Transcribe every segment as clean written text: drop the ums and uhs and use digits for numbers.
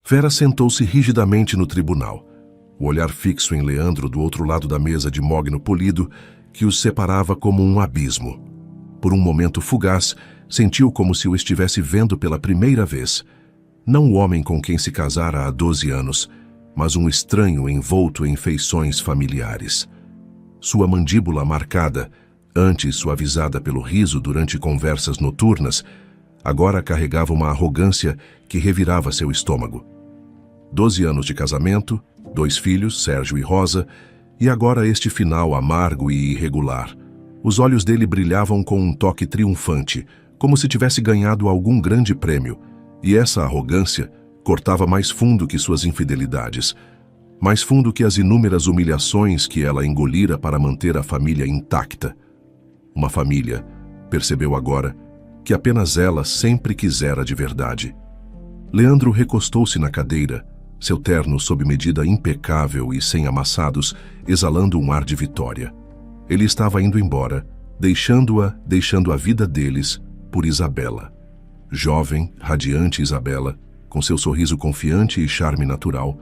Vera sentou-se rigidamente no tribunal, o olhar fixo em Leandro do outro lado da mesa de mogno polido que os separava como um abismo. Por um momento fugaz, sentiu como se o estivesse vendo pela primeira vez. Não o homem com quem se casara há 12 anos, mas um estranho envolto em feições familiares. Sua mandíbula marcada, antes suavizada pelo riso durante conversas noturnas, agora carregava uma arrogância que revirava seu estômago. 12 anos de casamento, 2 filhos, Sérgio e Rosa, e agora este final amargo e irregular. Os olhos dele brilhavam com um toque triunfante, como se tivesse ganhado algum grande prêmio, e essa arrogância cortava mais fundo que suas infidelidades, mais fundo que as inúmeras humilhações que ela engolira para manter a família intacta. Uma família, percebeu agora, que apenas ela sempre quisera de verdade. Leandro recostou-se na cadeira, seu terno sob medida impecável e sem amassados, exalando um ar de vitória. Ele estava indo embora, deixando a vida deles por Isabela. Jovem, radiante Isabela, com seu sorriso confiante e charme natural,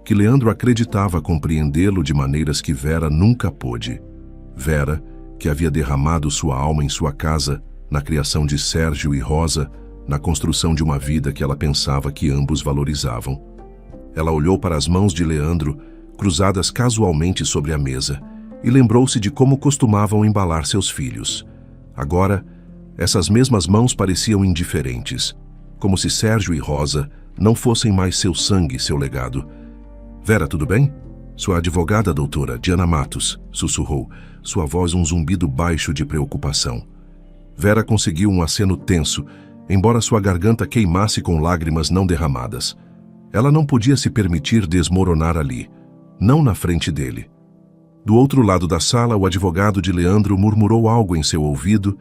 que Leandro acreditava compreendê-lo de maneiras que Vera nunca pôde. Vera, que havia derramado sua alma em sua casa, na criação de Sérgio e Rosa, na construção de uma vida que ela pensava que ambos valorizavam. Ela olhou para as mãos de Leandro, cruzadas casualmente sobre a mesa, e lembrou-se de como costumavam embalar seus filhos. Agora, essas mesmas mãos pareciam indiferentes, como se Sérgio e Rosa não fossem mais seu sangue, seu legado. Vera, tudo bem? Sua advogada, doutora, Diana Matos, sussurrou, sua voz um zumbido baixo de preocupação. Vera conseguiu um aceno tenso, embora sua garganta queimasse com lágrimas não derramadas. Ela não podia se permitir desmoronar ali, não na frente dele. Do outro lado da sala, o advogado de Leandro murmurou algo em seu ouvido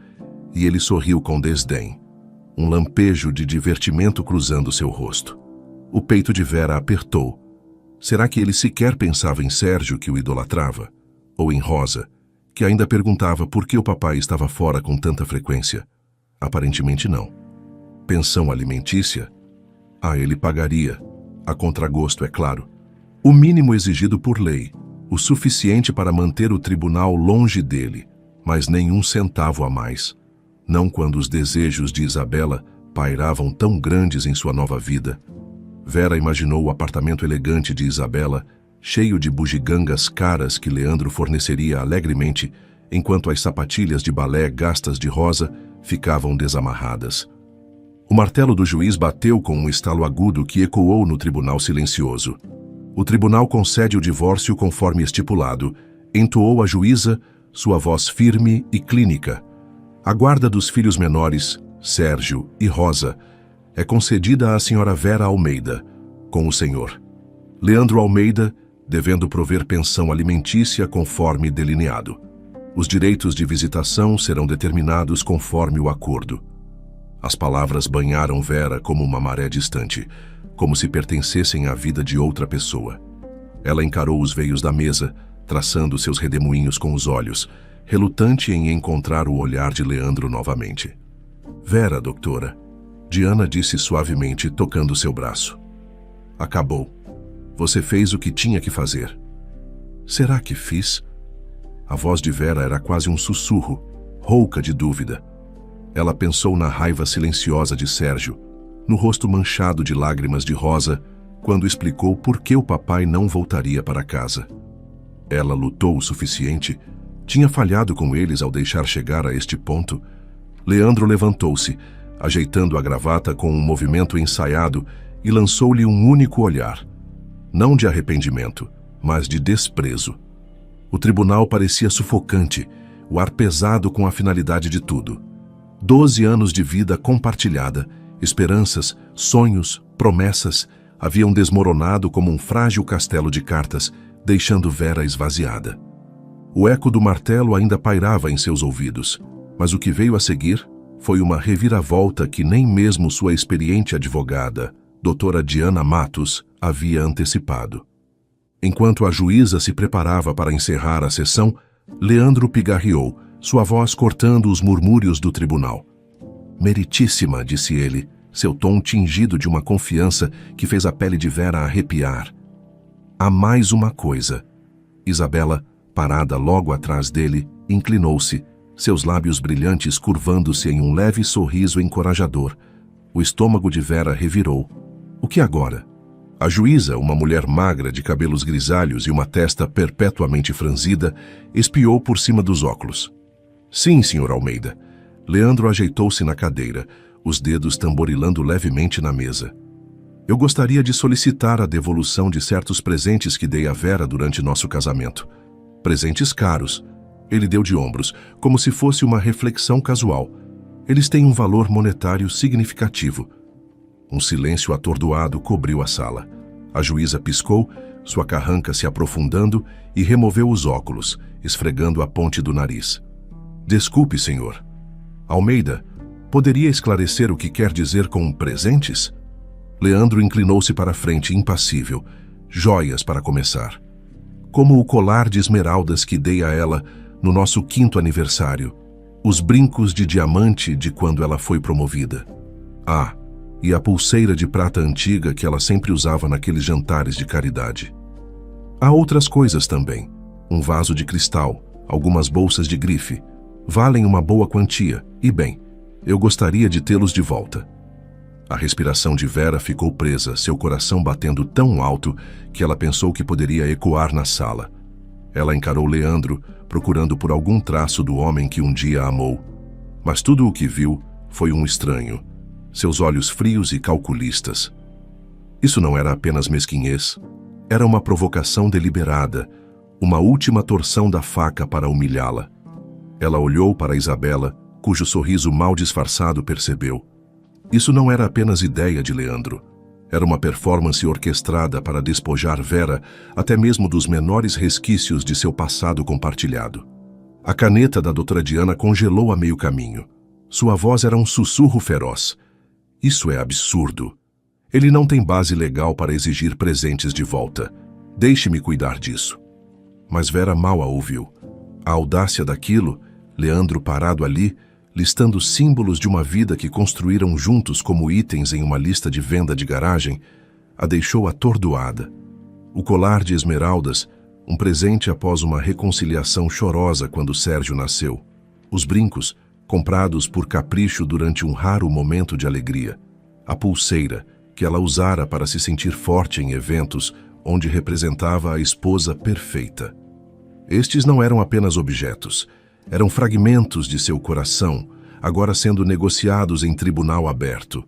e ele sorriu com desdém, um lampejo de divertimento cruzando seu rosto. O peito de Vera apertou. Será que ele sequer pensava em Sérgio, que o idolatrava? Ou em Rosa, que ainda perguntava por que o papai estava fora com tanta frequência? Aparentemente não. Pensão alimentícia? Ah, ele pagaria. A contragosto, é claro. O mínimo exigido por lei, o suficiente para manter o tribunal longe dele, mas nenhum centavo a mais. Não quando os desejos de Isabela pairavam tão grandes em sua nova vida. Vera imaginou o apartamento elegante de Isabela, cheio de bugigangas caras que Leandro forneceria alegremente, enquanto as sapatilhas de balé gastas de Rosa ficavam desamarradas. O martelo do juiz bateu com um estalo agudo que ecoou no tribunal silencioso. O tribunal concede o divórcio conforme estipulado, entoou a juíza, sua voz firme e clínica. A guarda dos filhos menores, Sérgio e Rosa, é concedida à senhora Vera Almeida, com o senhor Leandro Almeida, devendo prover pensão alimentícia conforme delineado. Os direitos de visitação serão determinados conforme o acordo. As palavras banharam Vera como uma maré distante, como se pertencessem à vida de outra pessoa. Ela encarou os veios da mesa, traçando seus redemoinhos com os olhos, relutante em encontrar o olhar de Leandro novamente. Vera, doutora, Diana disse suavemente, tocando seu braço. Acabou. Você fez o que tinha que fazer. Será que fiz? A voz de Vera era quase um sussurro, rouca de dúvida. Ela pensou na raiva silenciosa de Sérgio, no rosto manchado de lágrimas de Rosa, quando explicou por que o papai não voltaria para casa. Ela lutou o suficiente, tinha falhado com eles ao deixar chegar a este ponto. Leandro levantou-se, ajeitando a gravata com um movimento ensaiado, e lançou-lhe um único olhar. Não de arrependimento, mas de desprezo. O tribunal parecia sufocante, o ar pesado com a finalidade de tudo. 12 anos de vida compartilhada, esperanças, sonhos, promessas, haviam desmoronado como um frágil castelo de cartas, deixando Vera esvaziada. O eco do martelo ainda pairava em seus ouvidos, mas o que veio a seguir foi uma reviravolta que nem mesmo sua experiente advogada, doutora Diana Matos, havia antecipado. Enquanto a juíza se preparava para encerrar a sessão, Leandro pigarreou, sua voz cortando os murmúrios do tribunal. Meritíssima, disse ele, seu tom tingido de uma confiança que fez a pele de Vera arrepiar. Há mais uma coisa. Isabela, parada logo atrás dele, inclinou-se, seus lábios brilhantes curvando-se em um leve sorriso encorajador. O estômago de Vera revirou. O que agora? A juíza, uma mulher magra de cabelos grisalhos e uma testa perpetuamente franzida, espiou por cima dos óculos. Sim, Sr. Almeida. Leandro ajeitou-se na cadeira, os dedos tamborilando levemente na mesa. Eu gostaria de solicitar a devolução de certos presentes que dei a Vera durante nosso casamento. Presentes caros. Ele deu de ombros, como se fosse uma reflexão casual. Eles têm um valor monetário significativo. Um silêncio atordoado cobriu a sala. A juíza piscou, sua carranca se aprofundando, e removeu os óculos, esfregando a ponte do nariz. Desculpe, senhor. Almeida, poderia esclarecer o que quer dizer com presentes? Leandro inclinou-se para a frente, impassível. Joias, para começar. Como o colar de esmeraldas que dei a ela no nosso 5º aniversário. Os brincos de diamante de quando ela foi promovida. Ah, e a pulseira de prata antiga que ela sempre usava naqueles jantares de caridade. Há outras coisas também. Um vaso de cristal, algumas bolsas de grife. Valem uma boa quantia, e bem, eu gostaria de tê-los de volta. A respiração de Vera ficou presa, seu coração batendo tão alto que ela pensou que poderia ecoar na sala. Ela encarou Leandro, procurando por algum traço do homem que um dia a amou. Mas tudo o que viu foi um estranho, seus olhos frios e calculistas. Isso não era apenas mesquinhez, era uma provocação deliberada, uma última torção da faca para humilhá-la. Ela olhou para Isabela, cujo sorriso mal disfarçado percebeu. Isso não era apenas ideia de Leandro. Era uma performance orquestrada para despojar Vera até mesmo dos menores resquícios de seu passado compartilhado. A caneta da doutora Diana congelou a meio caminho. Sua voz era um sussurro feroz. Isso é absurdo. Ele não tem base legal para exigir presentes de volta. Deixe-me cuidar disso. Mas Vera mal a ouviu. A audácia daquilo, Leandro parado ali, listando símbolos de uma vida que construíram juntos como itens em uma lista de venda de garagem, a deixou atordoada. O colar de esmeraldas, um presente após uma reconciliação chorosa quando Sérgio nasceu. Os brincos, comprados por capricho durante um raro momento de alegria. A pulseira, que ela usara para se sentir forte em eventos onde representava a esposa perfeita. Estes não eram apenas objetos, eram fragmentos de seu coração, agora sendo negociados em tribunal aberto.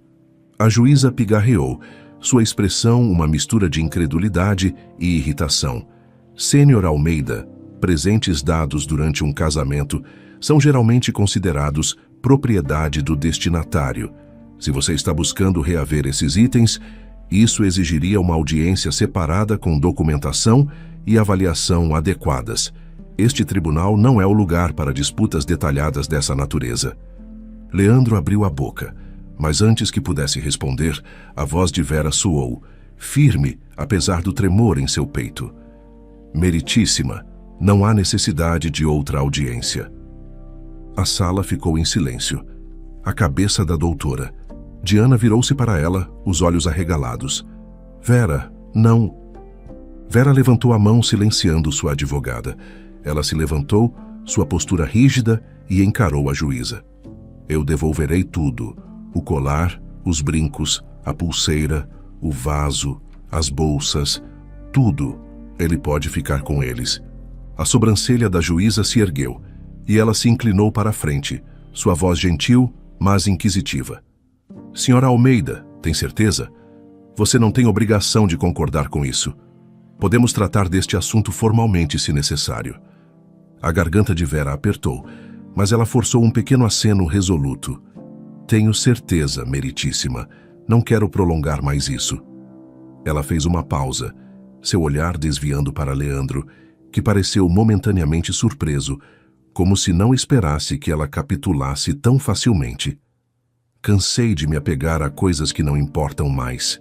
A juíza pigarreou, sua expressão uma mistura de incredulidade e irritação. Sênior Almeida, presentes dados durante um casamento são geralmente considerados propriedade do destinatário. Se você está buscando reaver esses itens, isso exigiria uma audiência separada com documentação e avaliação adequadas. Este tribunal não é o lugar para disputas detalhadas dessa natureza. Leandro abriu a boca, mas antes que pudesse responder, a voz de Vera soou, firme, apesar do tremor em seu peito. Meritíssima, não há necessidade de outra audiência. A sala ficou em silêncio. A cabeça da doutora. Diana virou-se para ela, os olhos arregalados. Vera, não. Vera levantou a mão silenciando sua advogada. Ela se levantou, sua postura rígida, e encarou a juíza. Eu devolverei tudo. O colar, os brincos, a pulseira, o vaso, as bolsas, tudo. Ele pode ficar com eles. A sobrancelha da juíza se ergueu, e ela se inclinou para a frente, sua voz gentil, mas inquisitiva. Senhora Almeida, tem certeza? Você não tem obrigação de concordar com isso. Podemos tratar deste assunto formalmente, se necessário. A garganta de Vera apertou, mas ela forçou um pequeno aceno resoluto. Tenho certeza, meritíssima. Não quero prolongar mais isso. Ela fez uma pausa, seu olhar desviando para Leandro, que pareceu momentaneamente surpreso, como se não esperasse que ela capitulasse tão facilmente. Cansei de me apegar a coisas que não importam mais.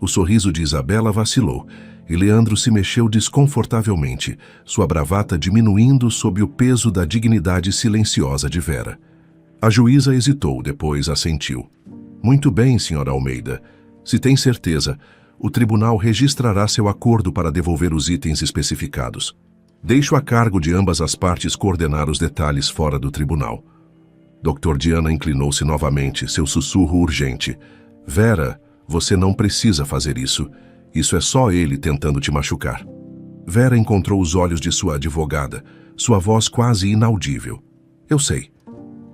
O sorriso de Isabela vacilou, e Leandro se mexeu desconfortavelmente, sua bravata diminuindo sob o peso da dignidade silenciosa de Vera. A juíza hesitou, depois assentiu. Muito bem, Sra. Almeida. Se tem certeza, o tribunal registrará seu acordo para devolver os itens especificados. Deixo a cargo de ambas as partes coordenar os detalhes fora do tribunal. Dr. Diana inclinou-se novamente, seu sussurro urgente. Vera, você não precisa fazer isso. Isso é só ele tentando te machucar. Vera encontrou os olhos de sua advogada, sua voz quase inaudível. Eu sei,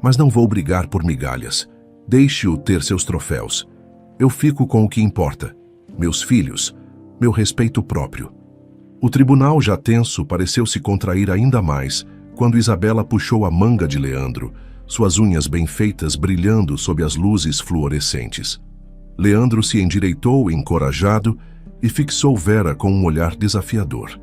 mas não vou brigar por migalhas. Deixe-o ter seus troféus. Eu fico com o que importa. Meus filhos, meu respeito próprio. O tribunal, já tenso, pareceu se contrair ainda mais quando Isabela puxou a manga de Leandro, suas unhas bem feitas brilhando sob as luzes fluorescentes. Leandro se endireitou, encorajado, e fixou Vera com um olhar desafiador.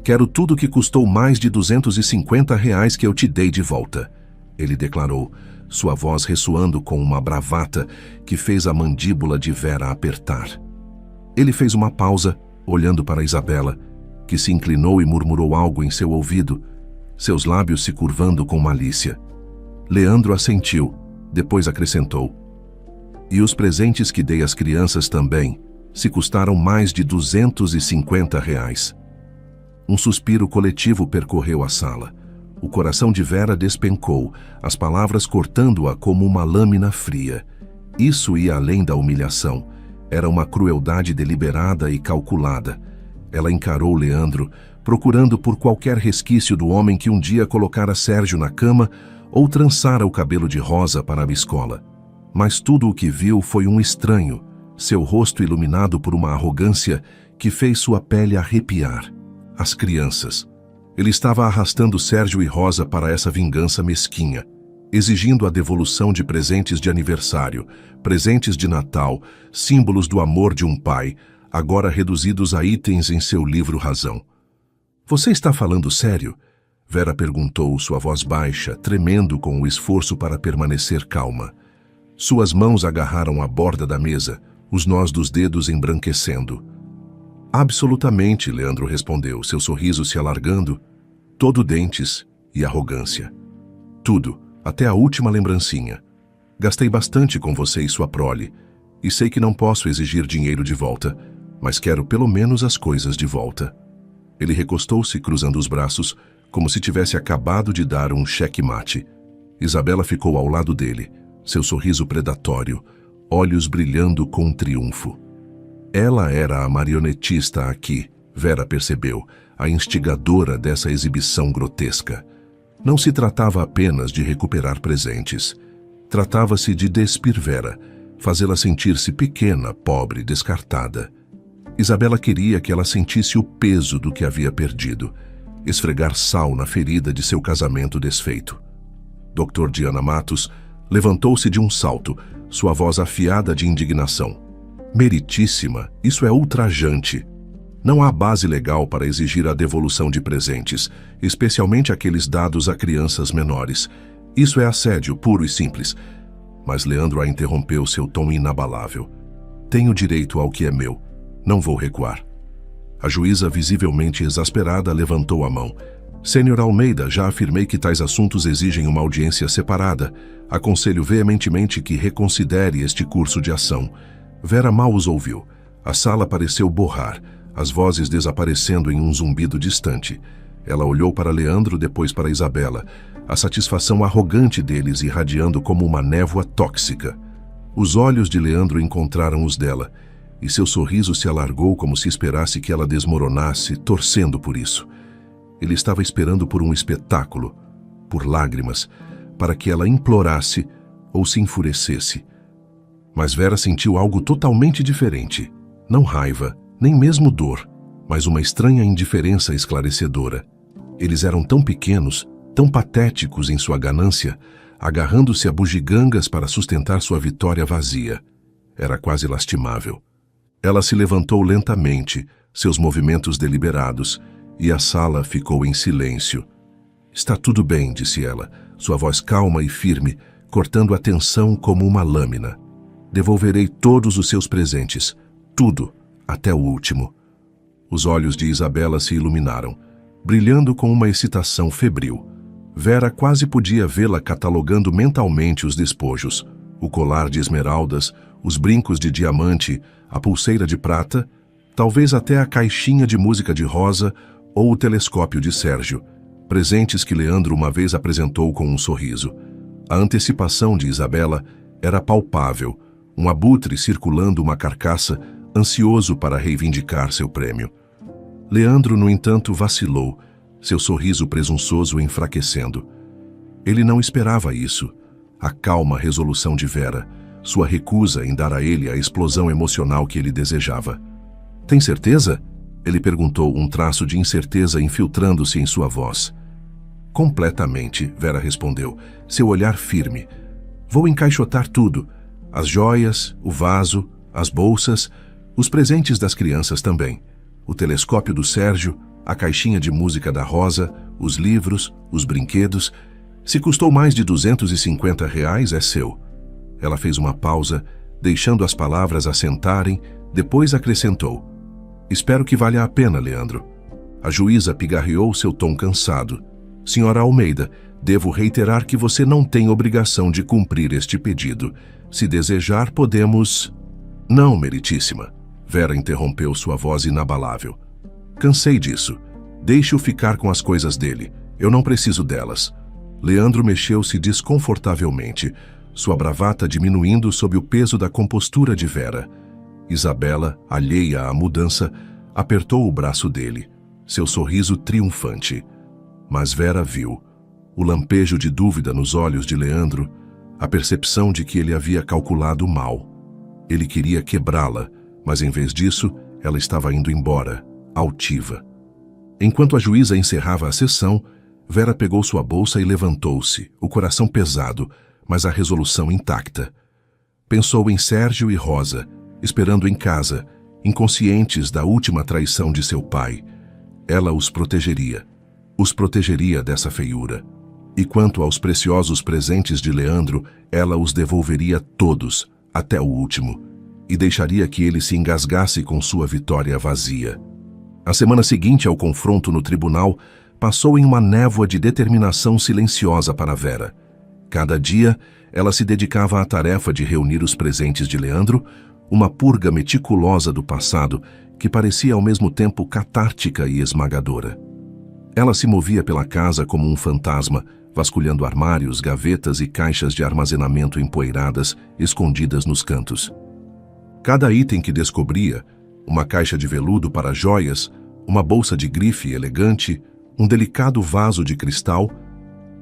Quero tudo que custou mais de R$ 250 que eu te dei de volta, ele declarou, sua voz ressoando com uma bravata que fez a mandíbula de Vera apertar. Ele fez uma pausa, olhando para Isabela, que se inclinou e murmurou algo em seu ouvido, seus lábios se curvando com malícia. Leandro assentiu, depois acrescentou. E os presentes que dei às crianças também, se custaram mais de R$ 250. Um suspiro coletivo percorreu a sala. O coração de Vera despencou, as palavras cortando-a como uma lâmina fria. Isso ia além da humilhação. Era uma crueldade deliberada e calculada. Ela encarou Leandro, procurando por qualquer resquício do homem que um dia colocara Sérgio na cama ou trançara o cabelo de rosa para a escola. Mas tudo o que viu foi um estranho, seu rosto iluminado por uma arrogância que fez sua pele arrepiar. As crianças. Ele estava arrastando Sérgio e Rosa para essa vingança mesquinha, exigindo a devolução de presentes de aniversário, presentes de Natal, símbolos do amor de um pai, agora reduzidos a itens em seu livro Razão. Você está falando sério? Vera perguntou, sua voz baixa, tremendo com o esforço para permanecer calma. Suas mãos agarraram a borda da mesa, os nós dos dedos embranquecendo. Absolutamente, Leandro respondeu, seu sorriso se alargando. Todo dentes e arrogância. Tudo, até a última lembrancinha. Gastei bastante com você e sua prole, e sei que não posso exigir dinheiro de volta, mas quero pelo menos as coisas de volta. Ele recostou-se, cruzando os braços, como se tivesse acabado de dar um cheque-mate. Isabela ficou ao lado dele, seu sorriso predatório, olhos brilhando com triunfo. Ela era a marionetista aqui, Vera percebeu, a instigadora dessa exibição grotesca. Não se tratava apenas de recuperar presentes. Tratava-se de despir Vera, fazê-la sentir-se pequena, pobre, descartada. Isabela queria que ela sentisse o peso do que havia perdido, esfregar sal na ferida de seu casamento desfeito. Dr. Diana Matos levantou-se de um salto, sua voz afiada de indignação. Meritíssima, isso é ultrajante. Não há base legal para exigir a devolução de presentes, especialmente aqueles dados a crianças menores. Isso é assédio puro e simples. Mas Leandro a interrompeu, seu tom inabalável. Tenho direito ao que é meu. Não vou recuar. A juíza, visivelmente exasperada, levantou a mão. Sr. Almeida, já afirmei que tais assuntos exigem uma audiência separada. Aconselho veementemente que reconsidere este curso de ação. Vera mal os ouviu. A sala pareceu borrar, as vozes desaparecendo em um zumbido distante. Ela olhou para Leandro, depois para Isabela, a satisfação arrogante deles irradiando como uma névoa tóxica. Os olhos de Leandro encontraram os dela, e seu sorriso se alargou como se esperasse que ela desmoronasse, torcendo por isso. Ele estava esperando por um espetáculo, por lágrimas, para que ela implorasse ou se enfurecesse. Mas Vera sentiu algo totalmente diferente. Não raiva, nem mesmo dor, mas uma estranha indiferença esclarecedora. Eles eram tão pequenos, tão patéticos em sua ganância, agarrando-se a bugigangas para sustentar sua vitória vazia. Era quase lastimável. Ela se levantou lentamente, seus movimentos deliberados, e a sala ficou em silêncio. Está tudo bem, disse ela, sua voz calma e firme, cortando a tensão como uma lâmina. Devolverei todos os seus presentes, tudo, até o último. Os olhos de Isabela se iluminaram, brilhando com uma excitação febril. Vera quase podia vê-la catalogando mentalmente os despojos, O colar de esmeraldas, os brincos de diamante, a pulseira de prata, talvez até a caixinha de música de rosa ou o telescópio de Sérgio, presentes que Leandro uma vez apresentou com um sorriso. A antecipação de Isabela era palpável, um abutre circulando uma carcaça, ansioso para reivindicar seu prêmio. Leandro, no entanto, vacilou, seu sorriso presunçoso enfraquecendo. Ele não esperava isso. A calma resolução de Vera, sua recusa em dar a ele a explosão emocional que ele desejava. "Tem certeza?" Ele perguntou, um traço de incerteza infiltrando-se em sua voz. "Completamente", Vera respondeu, seu olhar firme. "Vou encaixotar tudo. As joias, o vaso, as bolsas, os presentes das crianças também. O telescópio do Sérgio, a caixinha de música da Rosa, os livros, os brinquedos. Se custou mais de R$ 250, é seu." Ela fez uma pausa, deixando as palavras assentarem, depois acrescentou: "Espero que valha a pena, Leandro." A juíza pigarreou seu tom cansado. "Senhora Almeida, devo reiterar que você não tem obrigação de cumprir este pedido. Se desejar, podemos..." "Não, meritíssima." Vera interrompeu, sua voz inabalável. "Cansei disso. Deixe-o ficar com as coisas dele. Eu não preciso delas." Leandro mexeu-se desconfortavelmente, sua bravata diminuindo sob o peso da compostura de Vera. Isabela, alheia à mudança, apertou o braço dele, seu sorriso triunfante. Mas Vera viu o lampejo de dúvida nos olhos de Leandro, a percepção de que ele havia calculado mal. Ele queria quebrá-la, mas em vez disso, ela estava indo embora, altiva. Enquanto a juíza encerrava a sessão, Vera pegou sua bolsa e levantou-se, o coração pesado, mas a resolução intacta. Pensou em Sérgio e Rosa, esperando em casa, inconscientes da última traição de seu pai. Ela os protegeria dessa feiura. E quanto aos preciosos presentes de Leandro, ela os devolveria todos, até o último, e deixaria que ele se engasgasse com sua vitória vazia. A semana seguinte ao confronto no tribunal passou em uma névoa de determinação silenciosa para Vera. Cada dia, ela se dedicava à tarefa de reunir os presentes de Leandro, uma purga meticulosa do passado que parecia ao mesmo tempo catártica e esmagadora. Ela se movia pela casa como um fantasma, vasculhando armários, gavetas e caixas de armazenamento empoeiradas, escondidas nos cantos. Cada item que descobria, uma caixa de veludo para joias, uma bolsa de grife elegante, um delicado vaso de cristal,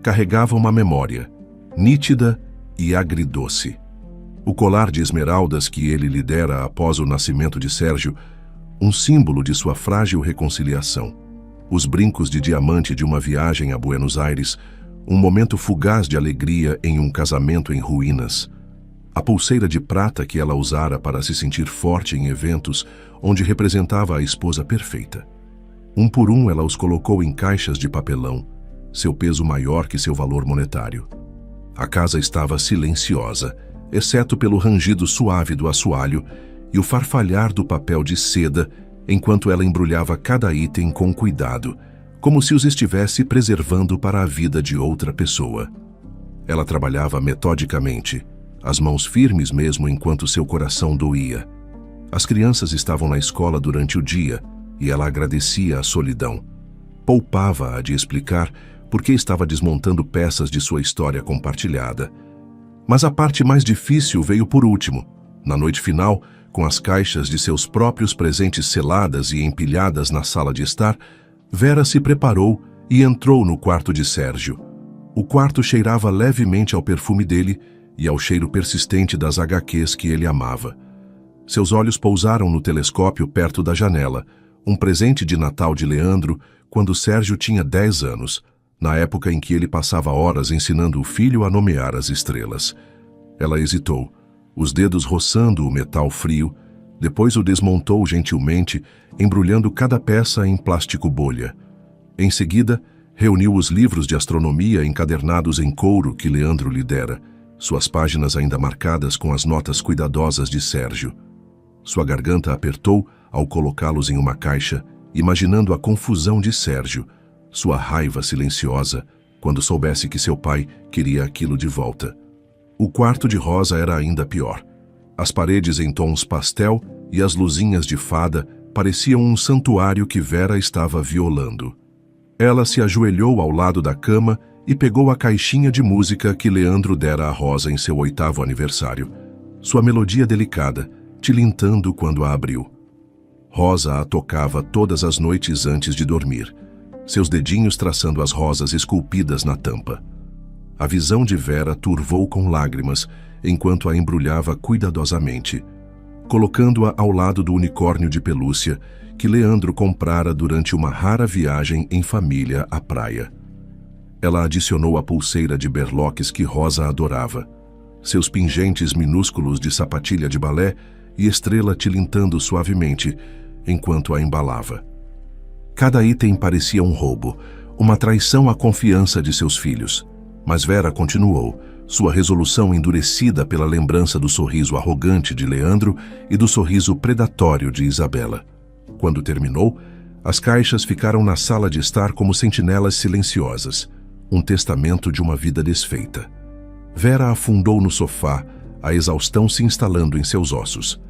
carregava uma memória, nítida e agridoce. O colar de esmeraldas que ele lhe dera após o nascimento de Sérgio, um símbolo de sua frágil reconciliação. Os brincos de diamante de uma viagem a Buenos Aires, um momento fugaz de alegria em um casamento em ruínas. A pulseira de prata que ela usara para se sentir forte em eventos onde representava a esposa perfeita. Um por um ela os colocou em caixas de papelão, seu peso maior que seu valor monetário. A casa estava silenciosa, exceto pelo rangido suave do assoalho e o farfalhar do papel de seda enquanto ela embrulhava cada item com cuidado, como se os estivesse preservando para a vida de outra pessoa. Ela trabalhava metodicamente, as mãos firmes mesmo enquanto seu coração doía. As crianças estavam na escola durante o dia e ela agradecia a solidão. Poupava-a de explicar por que estava desmontando peças de sua história compartilhada. Mas a parte mais difícil veio por último. Na noite final, com as caixas de seus próprios presentes seladas e empilhadas na sala de estar, Vera se preparou e entrou no quarto de Sérgio. O quarto cheirava levemente ao perfume dele e ao cheiro persistente das HQs que ele amava. Seus olhos pousaram no telescópio perto da janela, um presente de Natal de Leandro quando Sérgio tinha 10 anos, na época em que ele passava horas ensinando o filho a nomear as estrelas. Ela hesitou, os dedos roçando o metal frio, depois o desmontou gentilmente, embrulhando cada peça em plástico bolha. Em seguida, reuniu os livros de astronomia encadernados em couro que Leandro lhe dera, suas páginas ainda marcadas com as notas cuidadosas de Sérgio. Sua garganta apertou ao colocá-los em uma caixa, imaginando a confusão de Sérgio, sua raiva silenciosa, quando soubesse que seu pai queria aquilo de volta. O quarto de Rosa era ainda pior. As paredes em tons pastel e as luzinhas de fada pareciam um santuário que Vera estava violando. Ela se ajoelhou ao lado da cama e pegou a caixinha de música que Leandro dera a Rosa em seu 8º aniversário. Sua melodia delicada, tilintando quando a abriu. Rosa a tocava todas as noites antes de dormir, seus dedinhos traçando as rosas esculpidas na tampa. A visão de Vera turvou com lágrimas enquanto a embrulhava cuidadosamente, colocando-a ao lado do unicórnio de pelúcia que Leandro comprara durante uma rara viagem em família à praia. Ela adicionou a pulseira de berloques que Rosa adorava, seus pingentes minúsculos de sapatilha de balé e estrela tilintando suavemente enquanto a embalava. Cada item parecia um roubo, uma traição à confiança de seus filhos. Mas Vera continuou, sua resolução endurecida pela lembrança do sorriso arrogante de Leandro e do sorriso predatório de Isabela. Quando terminou, as caixas ficaram na sala de estar como sentinelas silenciosas, um testamento de uma vida desfeita. Vera afundou no sofá, a exaustão se instalando em seus ossos.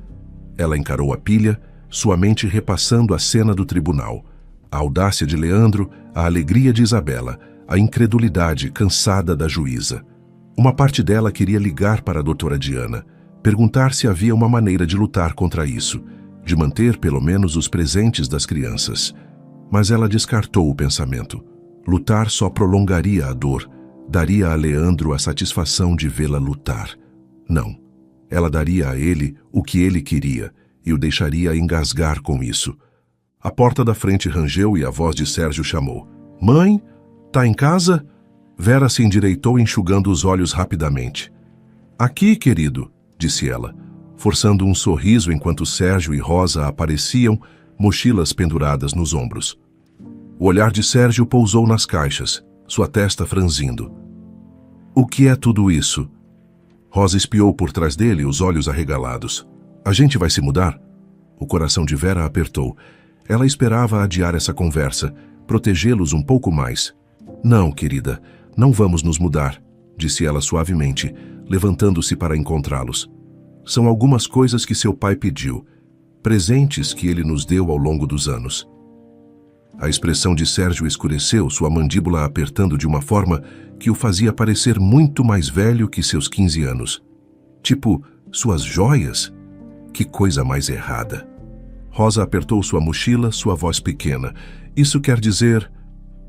Ela encarou a pilha, sua mente repassando a cena do tribunal, a audácia de Leandro, a alegria de Isabela, a incredulidade cansada da juíza. Uma parte dela queria ligar para a doutora Diana, perguntar se havia uma maneira de lutar contra isso, de manter pelo menos os presentes das crianças. Mas ela descartou o pensamento. Lutar só prolongaria a dor, daria a Leandro a satisfação de vê-la lutar. Não, ela daria a ele o que ele queria e o deixaria engasgar com isso. A porta da frente rangeu e a voz de Sérgio chamou. Mãe? Tá em casa? Vera se endireitou enxugando os olhos rapidamente. Aqui, querido, disse ela, forçando um sorriso enquanto Sérgio e Rosa apareciam, mochilas penduradas nos ombros. O olhar de Sérgio pousou nas caixas, sua testa franzindo. O que é tudo isso? Rosa espiou por trás dele, os olhos arregalados. A gente vai se mudar? O coração de Vera apertou. Ela esperava adiar essa conversa, protegê-los um pouco mais. Não, querida, não vamos nos mudar, disse ela suavemente, levantando-se para encontrá-los. São algumas coisas que seu pai pediu, presentes que ele nos deu ao longo dos anos. A expressão de Sérgio escureceu, sua mandíbula apertando de uma forma que o fazia parecer muito mais velho que seus 15 anos. Tipo, suas joias? Que coisa mais errada. Rosa apertou sua mochila, sua voz pequena. Isso quer dizer...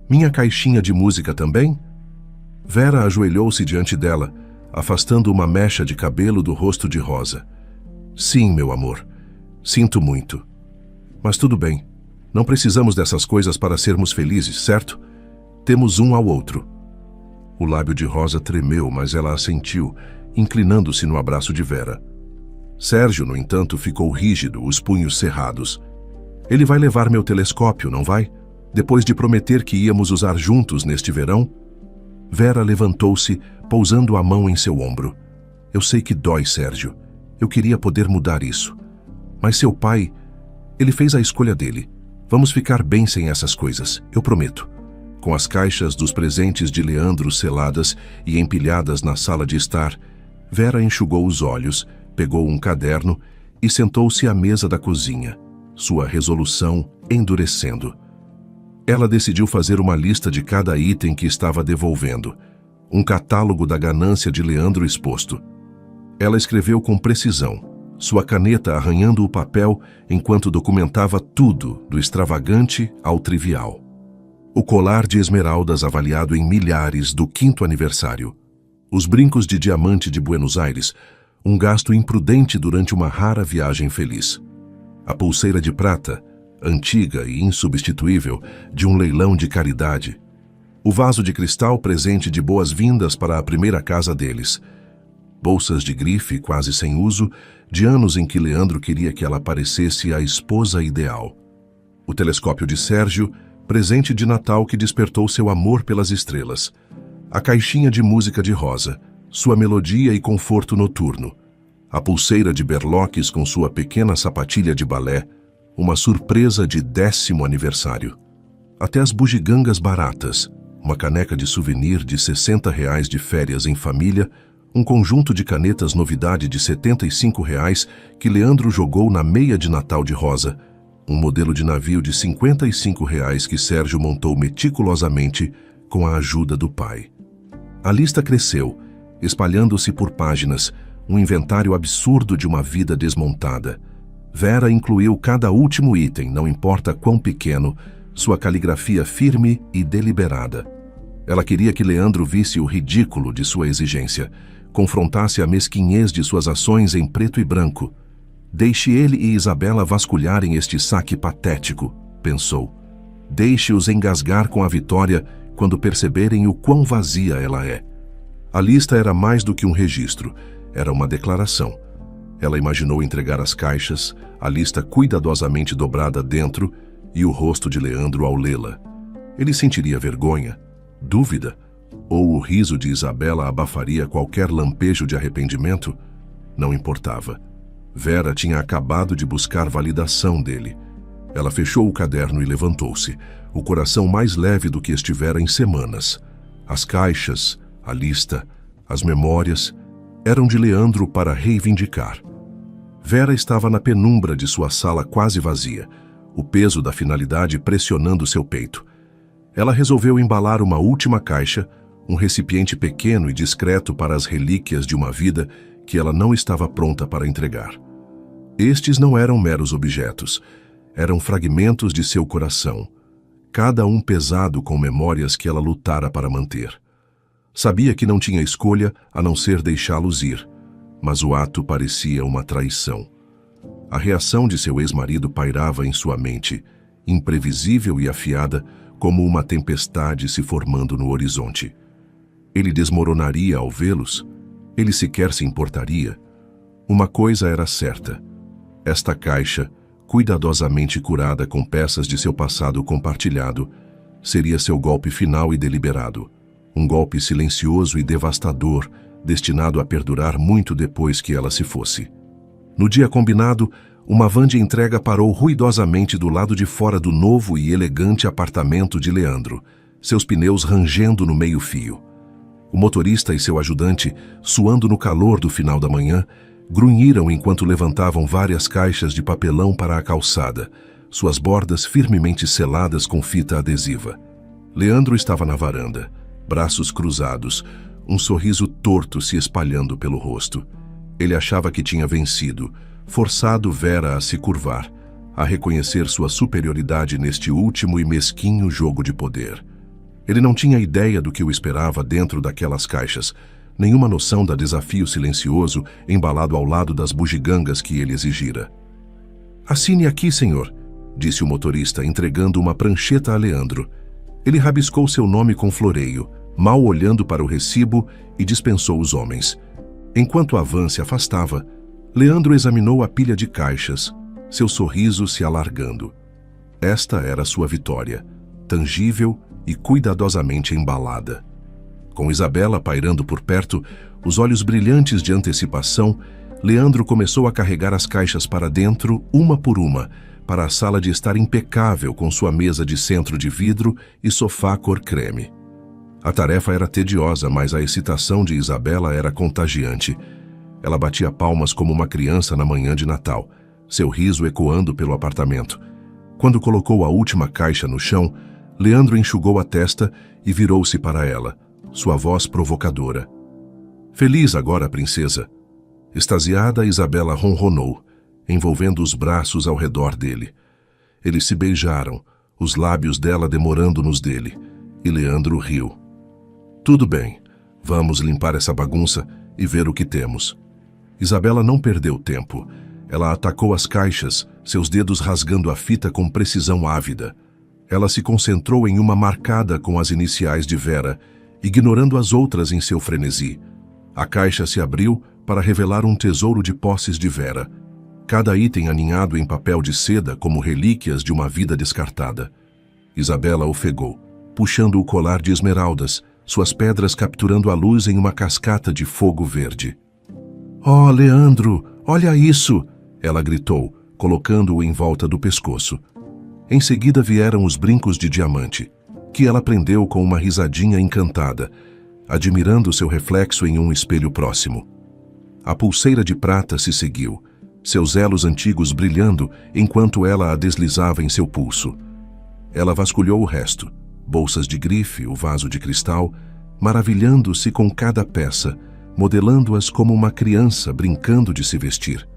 Minha caixinha de música também? Vera ajoelhou-se diante dela, afastando uma mecha de cabelo do rosto de Rosa. Sim, meu amor. Sinto muito. Mas tudo bem. Não precisamos dessas coisas para sermos felizes, certo? Temos um ao outro. O lábio de Rosa tremeu, mas ela assentiu, inclinando-se no abraço de Vera. Sérgio, no entanto, ficou rígido, os punhos cerrados. Ele vai levar meu telescópio, não vai? Depois de prometer que íamos usar juntos neste verão? Vera levantou-se, pousando a mão em seu ombro. Eu sei que dói, Sérgio. Eu queria poder mudar isso. Mas seu pai, ele fez a escolha dele. Vamos ficar bem sem essas coisas, eu prometo. Com as caixas dos presentes de Leandro seladas e empilhadas na sala de estar, Vera enxugou os olhos, pegou um caderno e sentou-se à mesa da cozinha, sua resolução endurecendo. Ela decidiu fazer uma lista de cada item que estava devolvendo, um catálogo da ganância de Leandro exposto. Ela escreveu com precisão, sua caneta arranhando o papel enquanto documentava tudo, do extravagante ao trivial. O colar de esmeraldas avaliado em milhares do 5º aniversário. Os brincos de diamante de Buenos Aires, um gasto imprudente durante uma rara viagem feliz. A pulseira de prata, antiga e insubstituível, de um leilão de caridade. O vaso de cristal presente de boas-vindas para a primeira casa deles. Bolsas de grife quase sem uso, de anos em que Leandro queria que ela parecesse a esposa ideal. O telescópio de Sérgio, presente de Natal que despertou seu amor pelas estrelas. A caixinha de música de Rosa, sua melodia e conforto noturno. A pulseira de berloques com sua pequena sapatilha de balé, uma surpresa de 10º aniversário. Até as bugigangas baratas, uma caneca de souvenir de R$ 60 de férias em família, um conjunto de canetas novidade de R$ 75 que Leandro jogou na meia de Natal de Rosa, um modelo de navio de R$ 55 que Sérgio montou meticulosamente com a ajuda do pai. A lista cresceu, espalhando-se por páginas, um inventário absurdo de uma vida desmontada. Vera incluiu cada último item, não importa quão pequeno, sua caligrafia firme e deliberada. Ela queria que Leandro visse o ridículo de sua exigência, confrontasse a mesquinhez de suas ações em preto e branco. Deixe ele e Isabela vasculharem este saque patético, pensou. Deixe-os engasgar com a vitória quando perceberem o quão vazia ela é. A lista era mais do que um registro, era uma declaração. Ela imaginou entregar as caixas, a lista cuidadosamente dobrada dentro e o rosto de Leandro ao lê-la. Ele sentiria vergonha, dúvida, ou o riso de Isabela abafaria qualquer lampejo de arrependimento? Não importava. Vera tinha acabado de buscar validação dele. Ela fechou o caderno e levantou-se, o coração mais leve do que estivera em semanas. As caixas, a lista, as memórias eram de Leandro para reivindicar. Vera estava na penumbra de sua sala quase vazia, o peso da finalidade pressionando seu peito. Ela resolveu embalar uma última caixa, um recipiente pequeno e discreto para as relíquias de uma vida que ela não estava pronta para entregar. Estes não eram meros objetos, eram fragmentos de seu coração, cada um pesado com memórias que ela lutara para manter. Sabia que não tinha escolha a não ser deixá-los ir, mas o ato parecia uma traição. A reação de seu ex-marido pairava em sua mente, imprevisível e afiada como uma tempestade se formando no horizonte. Ele desmoronaria ao vê-los? Ele sequer se importaria? Uma coisa era certa. Esta caixa, cuidadosamente curada com peças de seu passado compartilhado, seria seu golpe final e deliberado. Um golpe silencioso e devastador, destinado a perdurar muito depois que ela se fosse. No dia combinado, uma van de entrega parou ruidosamente do lado de fora do novo e elegante apartamento de Leandro, seus pneus rangendo no meio-fio. O motorista e seu ajudante, suando no calor do final da manhã, grunhiram enquanto levantavam várias caixas de papelão para a calçada, suas bordas firmemente seladas com fita adesiva. Leandro estava na varanda, braços cruzados, um sorriso torto se espalhando pelo rosto. Ele achava que tinha vencido, forçado Vera a se curvar, a reconhecer sua superioridade neste último e mesquinho jogo de poder. Ele não tinha ideia do que o esperava dentro daquelas caixas, nenhuma noção da desafio silencioso embalado ao lado das bugigangas que ele exigira. "Assine aqui, senhor", disse o motorista, entregando uma prancheta a Leandro. Ele rabiscou seu nome com floreio, mal olhando para o recibo, e dispensou os homens. Enquanto a van se afastava, Leandro examinou a pilha de caixas, seu sorriso se alargando. Esta era sua vitória, tangível e cuidadosamente embalada. Com Isabela pairando por perto, os olhos brilhantes de antecipação, Leandro começou a carregar as caixas para dentro, uma por uma, para a sala de estar impecável com sua mesa de centro de vidro e sofá cor creme. A tarefa era tediosa, mas a excitação de Isabela era contagiante. Ela batia palmas como uma criança na manhã de Natal, seu riso ecoando pelo apartamento. Quando colocou a última caixa no chão, Leandro enxugou a testa e virou-se para ela, sua voz provocadora. "Feliz agora, princesa?" Extasiada, Isabela ronronou, envolvendo os braços ao redor dele. Eles se beijaram, os lábios dela demorando nos dele, e Leandro riu. "Tudo bem, vamos limpar essa bagunça e ver o que temos." Isabela não perdeu tempo. Ela atacou as caixas, seus dedos rasgando a fita com precisão ávida. Ela se concentrou em uma marcada com as iniciais de Vera, ignorando as outras em seu frenesi. A caixa se abriu para revelar um tesouro de posses de Vera, cada item aninhado em papel de seda como relíquias de uma vida descartada. Isabela ofegou, puxando o colar de esmeraldas, suas pedras capturando a luz em uma cascata de fogo verde. "Oh, Leandro, olha isso!" ela gritou, colocando-o em volta do pescoço. Em seguida vieram os brincos de diamante, que ela prendeu com uma risadinha encantada. admirando seu reflexo em um espelho próximo. A pulseira de prata se seguiu, seus elos antigos brilhando enquanto ela a deslizava em seu pulso. Ela vasculhou o resto, bolsas de grife, o vaso de cristal, maravilhando-se com cada peça, modelando-as como uma criança brincando de se vestir.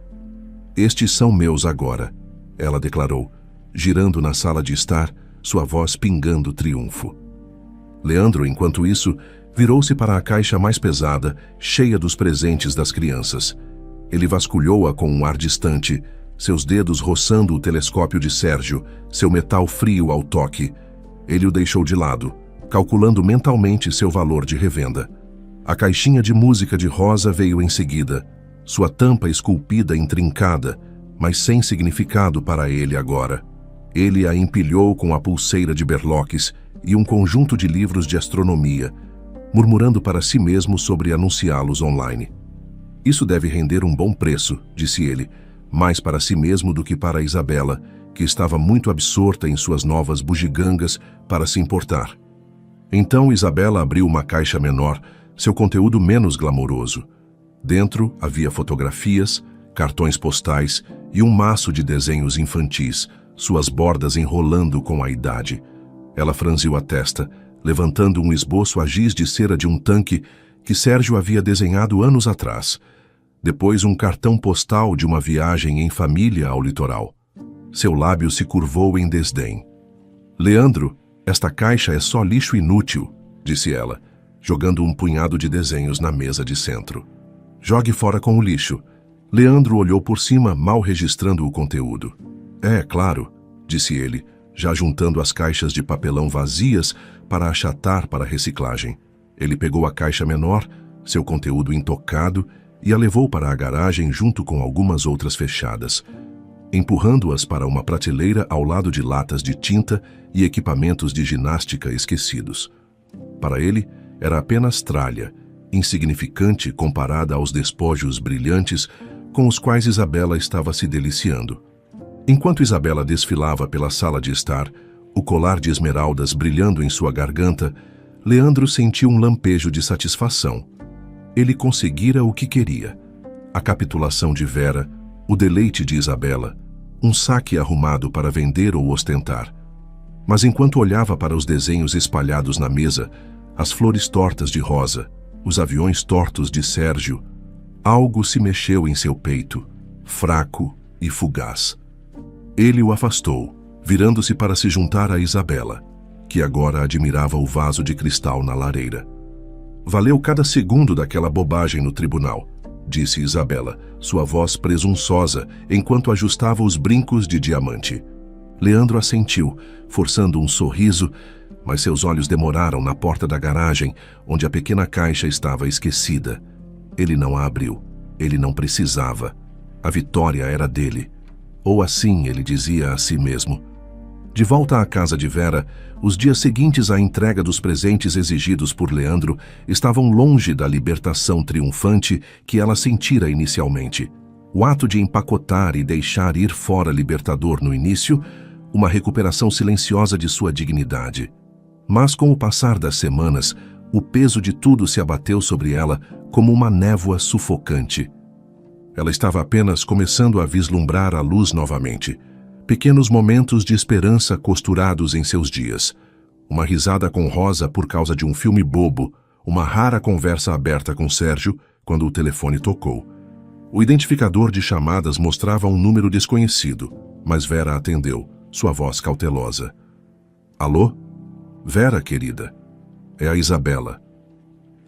Estes são meus agora, ela declarou, girando na sala de estar, sua voz pingando triunfo. Leandro, enquanto isso, virou-se para a caixa mais pesada, cheia dos presentes das crianças. Ele vasculhou-a com um ar distante, seus dedos roçando o telescópio de Sérgio, seu metal frio ao toque. Ele o deixou de lado, calculando mentalmente seu valor de revenda. A caixinha de música de rosa veio em seguida, sua tampa esculpida intrincada, mas sem significado para ele agora. Ele a empilhou com a pulseira de berloques e um conjunto de livros de astronomia, murmurando para si mesmo sobre anunciá-los online. Isso deve render um bom preço, disse ele, mais para si mesmo do que para Isabela, que estava muito absorta em suas novas bugigangas para se importar. Então Isabela abriu uma caixa menor, seu conteúdo menos glamouroso. Dentro havia fotografias, cartões postais e um maço de desenhos infantis, suas bordas enrolando com a idade. Ela franziu a testa, levantando um esboço a giz de cera de um tanque que Sérgio havia desenhado anos atrás. Depois um cartão postal de uma viagem em família ao litoral. Seu lábio se curvou em desdém. Leandro, esta caixa é só lixo inútil, disse ela, jogando um punhado de desenhos na mesa de centro. Jogue fora com o lixo. Leandro olhou por cima, mal registrando o conteúdo. É, claro, disse ele, já juntando as caixas de papelão vazias para achatar para a reciclagem. Ele pegou a caixa menor, seu conteúdo intocado, e a levou para a garagem junto com algumas outras fechadas, empurrando-as para uma prateleira ao lado de latas de tinta e equipamentos de ginástica esquecidos. Para ele, era apenas tralha, insignificante comparada aos despojos brilhantes com os quais Isabela estava se deliciando. Enquanto Isabela desfilava pela sala de estar, o colar de esmeraldas brilhando em sua garganta, Leandro sentiu um lampejo de satisfação. Ele conseguira o que queria. A capitulação de Vera, o deleite de Isabela, um saque arrumado para vender ou ostentar. Mas enquanto olhava para os desenhos espalhados na mesa, as flores tortas de Rosa, os aviões tortos de Sérgio, algo se mexeu em seu peito, fraco e fugaz. Ele o afastou, virando-se para se juntar a Isabela, que agora admirava o vaso de cristal na lareira. Valeu cada segundo daquela bobagem no tribunal, disse Isabela, sua voz presunçosa, enquanto ajustava os brincos de diamante. Leandro assentiu, forçando um sorriso, mas seus olhos demoraram na porta da garagem, onde a pequena caixa estava esquecida. Ele não a abriu. Ele não precisava. A vitória era dele. Ou assim ele dizia a si mesmo. De volta à casa de Vera, os dias seguintes à entrega dos presentes exigidos por Leandro estavam longe da libertação triunfante que ela sentira inicialmente. O ato de empacotar e deixar ir fora libertador no início, uma recuperação silenciosa de sua dignidade. Mas com o passar das semanas, o peso de tudo se abateu sobre ela como uma névoa sufocante. Ela estava apenas começando a vislumbrar a luz novamente. Pequenos momentos de esperança costurados em seus dias. Uma risada com Rosa por causa de um filme bobo, uma rara conversa aberta com Sérgio quando o telefone tocou. O identificador de chamadas mostrava um número desconhecido, mas Vera atendeu, sua voz cautelosa. Alô? Vera, querida. É a Isabela.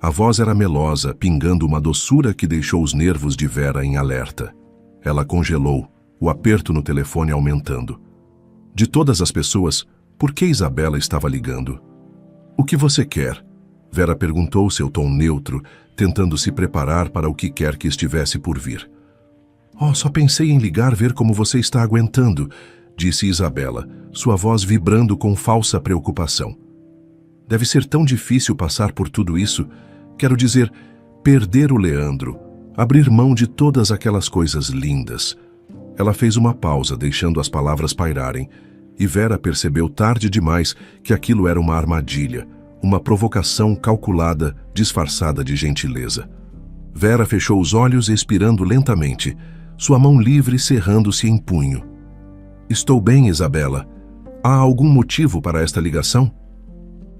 A voz era melosa, pingando uma doçura que deixou os nervos de Vera em alerta. Ela congelou, o aperto no telefone aumentando. De todas as pessoas, por que Isabela estava ligando? O que você quer? Vera perguntou seu tom neutro, tentando se preparar para o que quer que estivesse por vir. Oh, só pensei em ligar ver como você está aguentando, disse Isabela, sua voz vibrando com falsa preocupação. Deve ser tão difícil passar por tudo isso. Quero dizer, perder o Leandro, abrir mão de todas aquelas coisas lindas. Ela fez uma pausa, deixando as palavras pairarem, e Vera percebeu tarde demais que aquilo era uma armadilha, uma provocação calculada, disfarçada de gentileza. Vera fechou os olhos, expirando lentamente, sua mão livre cerrando-se em punho. Estou bem, Isabela. Há algum motivo para esta ligação?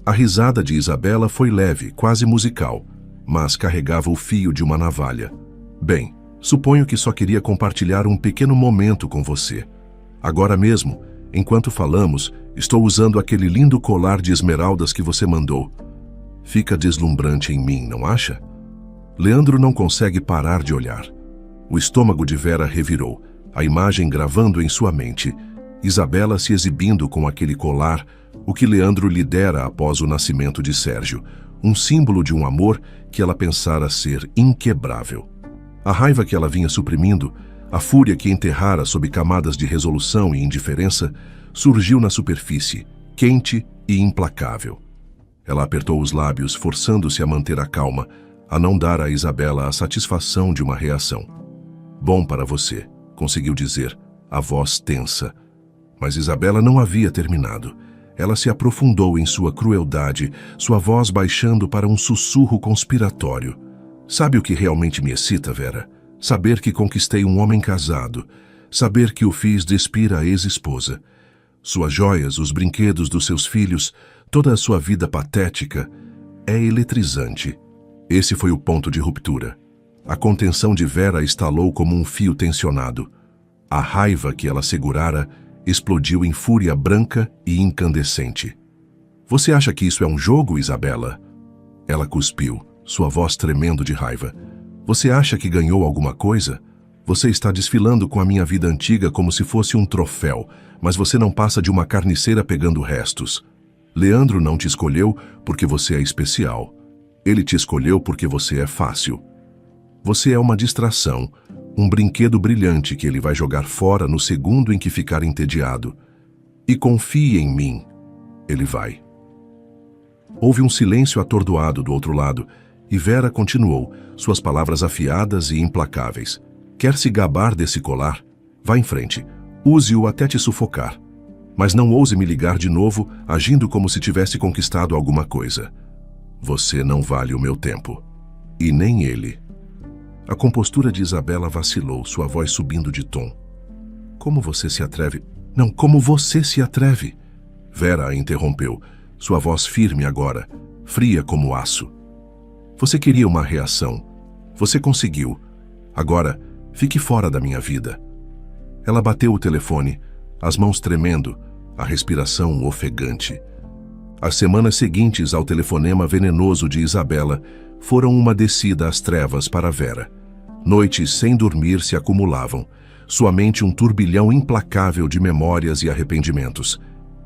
A risada de Isabela foi leve, quase musical, mas carregava o fio de uma navalha. Bem, suponho que só queria compartilhar um pequeno momento com você. Agora mesmo, enquanto falamos, estou usando aquele lindo colar de esmeraldas que você mandou. Fica deslumbrante em mim, não acha? Leandro não consegue parar de olhar. O estômago de Vera revirou, a imagem gravando em sua mente. Isabela se exibindo com aquele colar, o que Leandro lhe dera após o nascimento de Sérgio, um símbolo de um amor que ela pensara ser inquebrável. A raiva que ela vinha suprimindo, a fúria que enterrara sob camadas de resolução e indiferença, surgiu na superfície, quente e implacável. Ela apertou os lábios, forçando-se a manter a calma, a não dar a Isabela a satisfação de uma reação. Bom para você, conseguiu dizer, a voz tensa. Mas Isabela não havia terminado. Ela se aprofundou em sua crueldade, sua voz baixando para um sussurro conspiratório. Sabe o que realmente me excita, Vera? Saber que conquistei um homem casado. Saber que o fiz despir a ex-esposa. Suas joias, os brinquedos dos seus filhos, toda a sua vida patética. É eletrizante. Esse foi o ponto de ruptura. A contenção de Vera estalou como um fio tensionado. A raiva que ela segurara explodiu em fúria branca e incandescente. Você acha que isso é um jogo, Isabela? Ela cuspiu, sua voz tremendo de raiva. Você acha que ganhou alguma coisa? Você está desfilando com a minha vida antiga como se fosse um troféu, mas você não passa de uma carniceira pegando restos. Leandro não te escolheu porque você é especial. Ele te escolheu porque você é fácil. Você é uma distração, um brinquedo brilhante que ele vai jogar fora no segundo em que ficar entediado. E confie em mim. Ele vai. Houve um silêncio atordoado do outro lado, e Vera continuou, suas palavras afiadas e implacáveis. Quer se gabar desse colar? Vá em frente. Use-o até te sufocar. Mas não ouse me ligar de novo, agindo como se tivesse conquistado alguma coisa. Você não vale o meu tempo. E nem ele. A compostura de Isabela vacilou, sua voz subindo de tom. Como você se atreve? Não, como você se atreve? Vera a interrompeu, sua voz firme agora, fria como aço. Você queria uma reação. Você conseguiu. Agora, fique fora da minha vida. Ela bateu o telefone, as mãos tremendo, a respiração ofegante. As semanas seguintes ao telefonema venenoso de Isabela foram uma descida às trevas para Vera. Noites sem dormir se acumulavam, sua mente um turbilhão implacável de memórias e arrependimentos.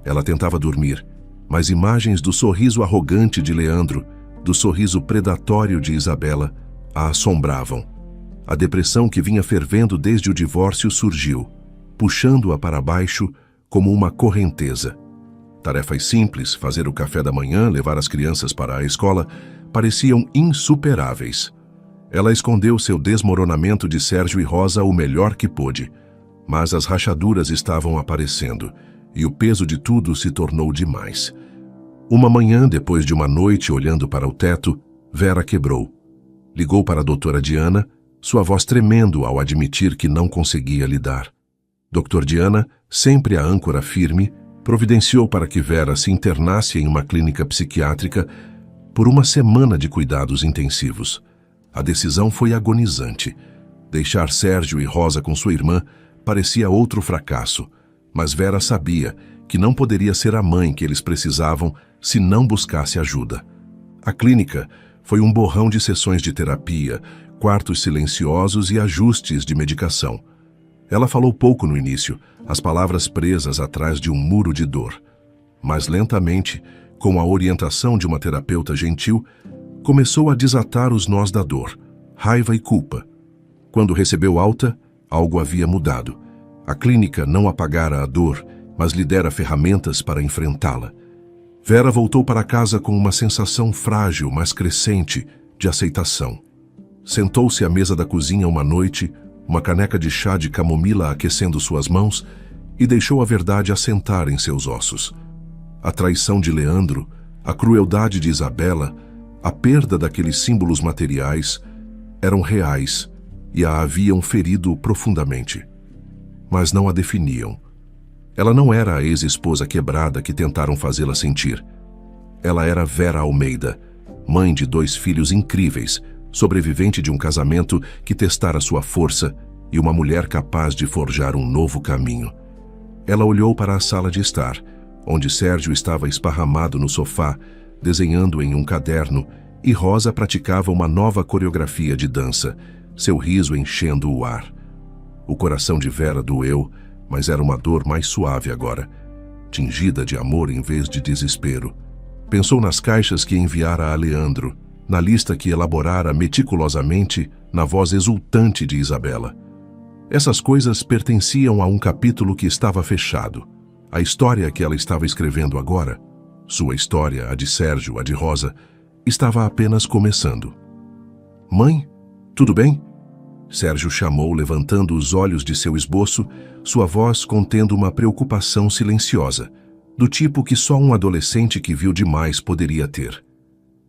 Ela tentava dormir, mas imagens do sorriso arrogante de Leandro, do sorriso predatório de Isabela, a assombravam. A depressão que vinha fervendo desde o divórcio surgiu, puxando-a para baixo como uma correnteza. Tarefas simples, fazer o café da manhã, levar as crianças para a escola, pareciam insuperáveis. Ela escondeu seu desmoronamento de Sérgio e Rosa o melhor que pôde, mas as rachaduras estavam aparecendo, e o peso de tudo se tornou demais. Uma manhã, depois de uma noite olhando para o teto, Vera quebrou. Ligou para a doutora Diana, sua voz tremendo ao admitir que não conseguia lidar. Dr. Diana, sempre a âncora firme, providenciou para que Vera se internasse em uma clínica psiquiátrica por uma semana de cuidados intensivos. A decisão foi agonizante. Deixar Sérgio e Rosa com sua irmã parecia outro fracasso, mas Vera sabia que não poderia ser a mãe que eles precisavam se não buscasse ajuda. A clínica foi um borrão de sessões de terapia, quartos silenciosos e ajustes de medicação. Ela falou pouco no início, as palavras presas atrás de um muro de dor. Mas lentamente, com a orientação de uma terapeuta gentil, começou a desatar os nós da dor, raiva e culpa. Quando recebeu alta, algo havia mudado. A clínica não apagara a dor, mas lhe dera ferramentas para enfrentá-la. Vera voltou para casa com uma sensação frágil, mas crescente, de aceitação. Sentou-se à mesa da cozinha uma noite, uma caneca de chá de camomila aquecendo suas mãos, e deixou a verdade assentar em seus ossos. A traição de Leandro, A crueldade de Isabela, a perda daqueles símbolos materiais, eram reais e a haviam ferido profundamente. Mas não a definiam. Ela não era a ex-esposa quebrada que tentaram fazê-la sentir. Ela era Vera Almeida, mãe de 2 filhos incríveis, sobrevivente de um casamento que testara sua força e uma mulher capaz de forjar um novo caminho. Ela olhou para a sala de estar, onde Sérgio estava esparramado no sofá, desenhando em um caderno, e Rosa praticava uma nova coreografia de dança, seu riso enchendo o ar. O coração de Vera doeu, mas era uma dor mais suave agora, tingida de amor em vez de desespero. Pensou nas caixas que enviara a Leandro, na lista que elaborara meticulosamente na voz exultante de Isabela. Essas coisas pertenciam a um capítulo que estava fechado. A história que ela estava escrevendo agora, sua história, a de Sérgio, a de Rosa, estava apenas começando. "Mãe, tudo bem?" Sérgio chamou, levantando os olhos de seu esboço, sua voz contendo uma preocupação silenciosa, do tipo que só um adolescente que viu demais poderia ter.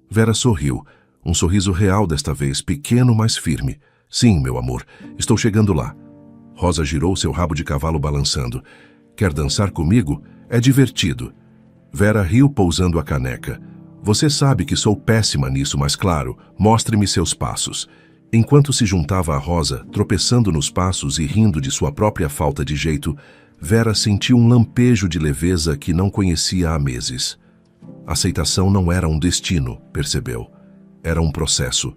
Vera sorriu, um sorriso real desta vez, pequeno, mas firme. "Sim, meu amor, estou chegando lá." Rosa girou seu rabo de cavalo balançando. "Quer dançar comigo? É divertido." Vera riu pousando a caneca. "Você sabe que sou péssima nisso, mas claro, mostre-me seus passos." Enquanto se juntava a Rosa, tropeçando nos passos e rindo de sua própria falta de jeito, Vera sentiu um lampejo de leveza que não conhecia há meses. Aceitação não era um destino, percebeu. Era um processo.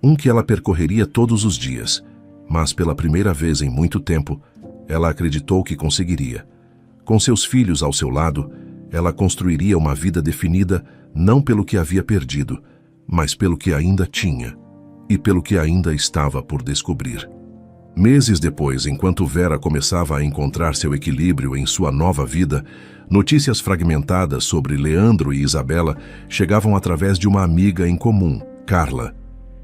Um que ela percorreria todos os dias. Mas pela primeira vez em muito tempo, ela acreditou que conseguiria. Com seus filhos ao seu lado, ela construiria uma vida definida não pelo que havia perdido, mas pelo que ainda tinha e pelo que ainda estava por descobrir. Meses depois, enquanto Vera começava a encontrar seu equilíbrio em sua nova vida, notícias fragmentadas sobre Leandro e Isabela chegavam através de uma amiga em comum, Carla.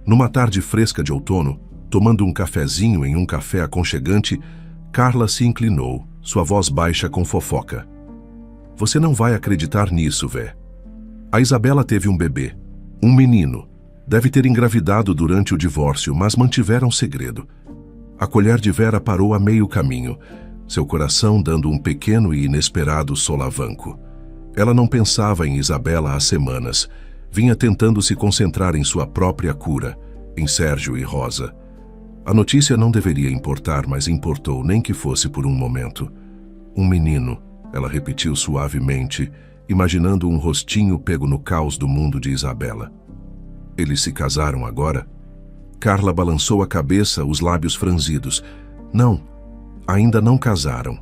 Numa tarde fresca de outono, tomando um cafezinho em um café aconchegante, Carla se inclinou, sua voz baixa com fofoca. "Você não vai acreditar nisso, Vé. A Isabela teve um bebê, um menino. Deve ter engravidado durante o divórcio, mas mantiveram segredo." A colher de Vera parou a meio caminho, seu coração dando um pequeno e inesperado solavanco. Ela não pensava em Isabela há semanas. Vinha tentando se concentrar em sua própria cura, em Sérgio e Rosa. A notícia não deveria importar, mas importou, nem que fosse por um momento. "Um menino", ela repetiu suavemente, imaginando um rostinho pego no caos do mundo de Isabela. "Eles se casaram agora?" Carla balançou a cabeça, os lábios franzidos. "Não, ainda não casaram.